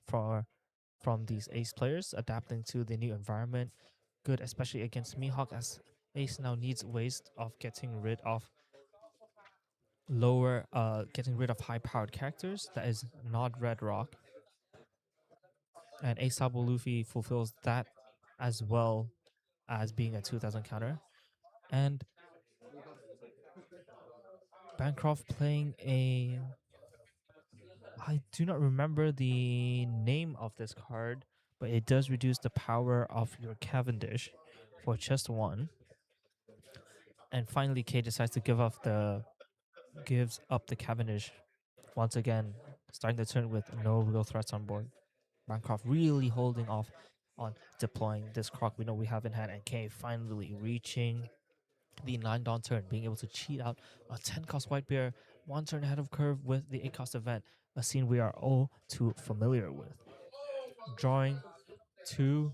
from these Ace players, adapting to the new environment. Good, especially against Mihawk, as Ace now needs ways of getting rid of high-powered characters. That is not Red Rock, and Ace Sabo Luffy fulfills that as well as being a 2,000 counter. And Bancroft playing a, I do not remember the name of this card, but it does reduce the power of your Cavendish for just 1. And finally, K decides to gives up the Cavendish once again, starting the turn with no real threats on board. Bancroft really holding off on deploying this croc we know we have in hand, and K finally reaching the 9 Dawn turn, being able to cheat out a 10 cost White Bear 1 turn ahead of curve with the 8 cost event, a scene we are all too familiar with. Drawing 2,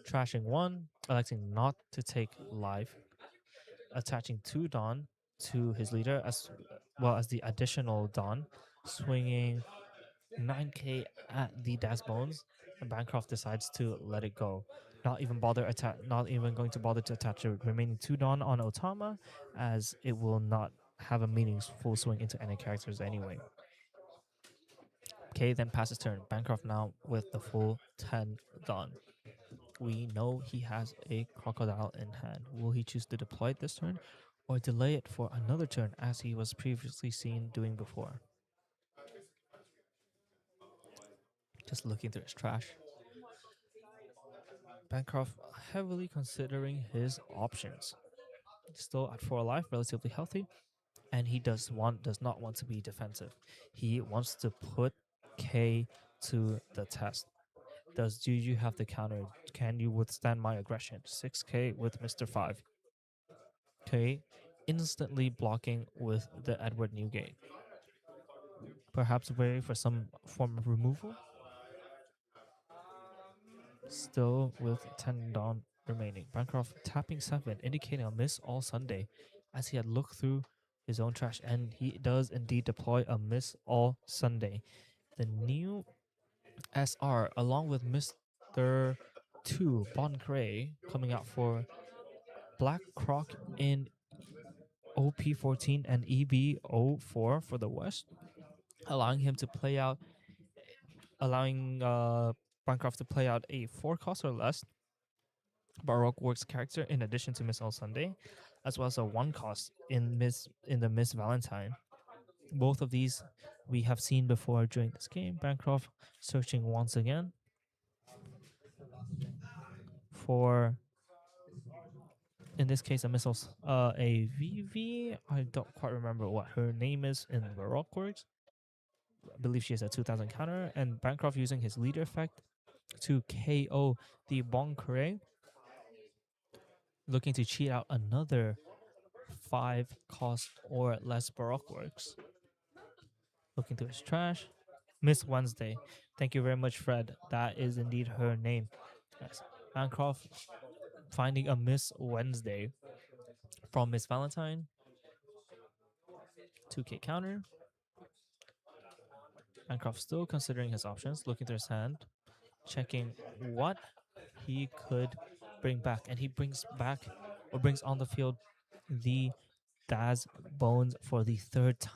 trashing 1, electing not to take life, attaching 2 Dawn to his leader as well as the additional Dawn, swinging 9K at the Das Bones, and Bancroft decides to let it go. Not even going to bother to attach the remaining 2 Dawn on Otama, as it will not have a meaningful swing into any characters anyway. K then passes turn. Bancroft now with the full 10 Dawn. We know he has a Crocodile in hand. Will he choose to deploy it this turn or delay it for another turn as he was previously seen doing before? Just looking through his trash. Bancroft heavily considering his options. Still at 4 life, relatively healthy, and he does not want to be defensive. He wants to put K to the test. Do you have the counter? Can you withstand my aggression? 6K with Mr. 5. K instantly blocking with the Edward Newgate. Perhaps waiting for some form of removal. Still with 10 Dawn remaining. Bancroft tapping 7, indicating a miss all Sunday, as he had looked through his own trash, and he does indeed deploy a miss all Sunday. The new SR, along with Mr. 2 Bon Gray, coming out for Black Croc in OP14 and EB04 for the West, allowing him to play out, allowing Bancroft to play out a 4 cost or less Baroque Works character in addition to Miss All Sunday, as well as a 1 cost in the Miss Valentine. Both of these we have seen before during this game. Bancroft searching once again for, in this case, a missiles, a VV. I don't quite remember what her name is in Baroque words. I believe she has a 2000 counter, and Bancroft using his leader effect to KO the Bon Curé, looking to cheat out another 5 cost or less Baroque works. Looking through his trash. Miss Wednesday. Thank you very much, Fred. That is indeed her name. Yes. Bancroft finding a Miss Wednesday from Miss Valentine. 2k counter. Bancroft still considering his options, looking through his hand, checking what he could bring back. And he brings back, or brings on the field, the Daz Bones for the third time.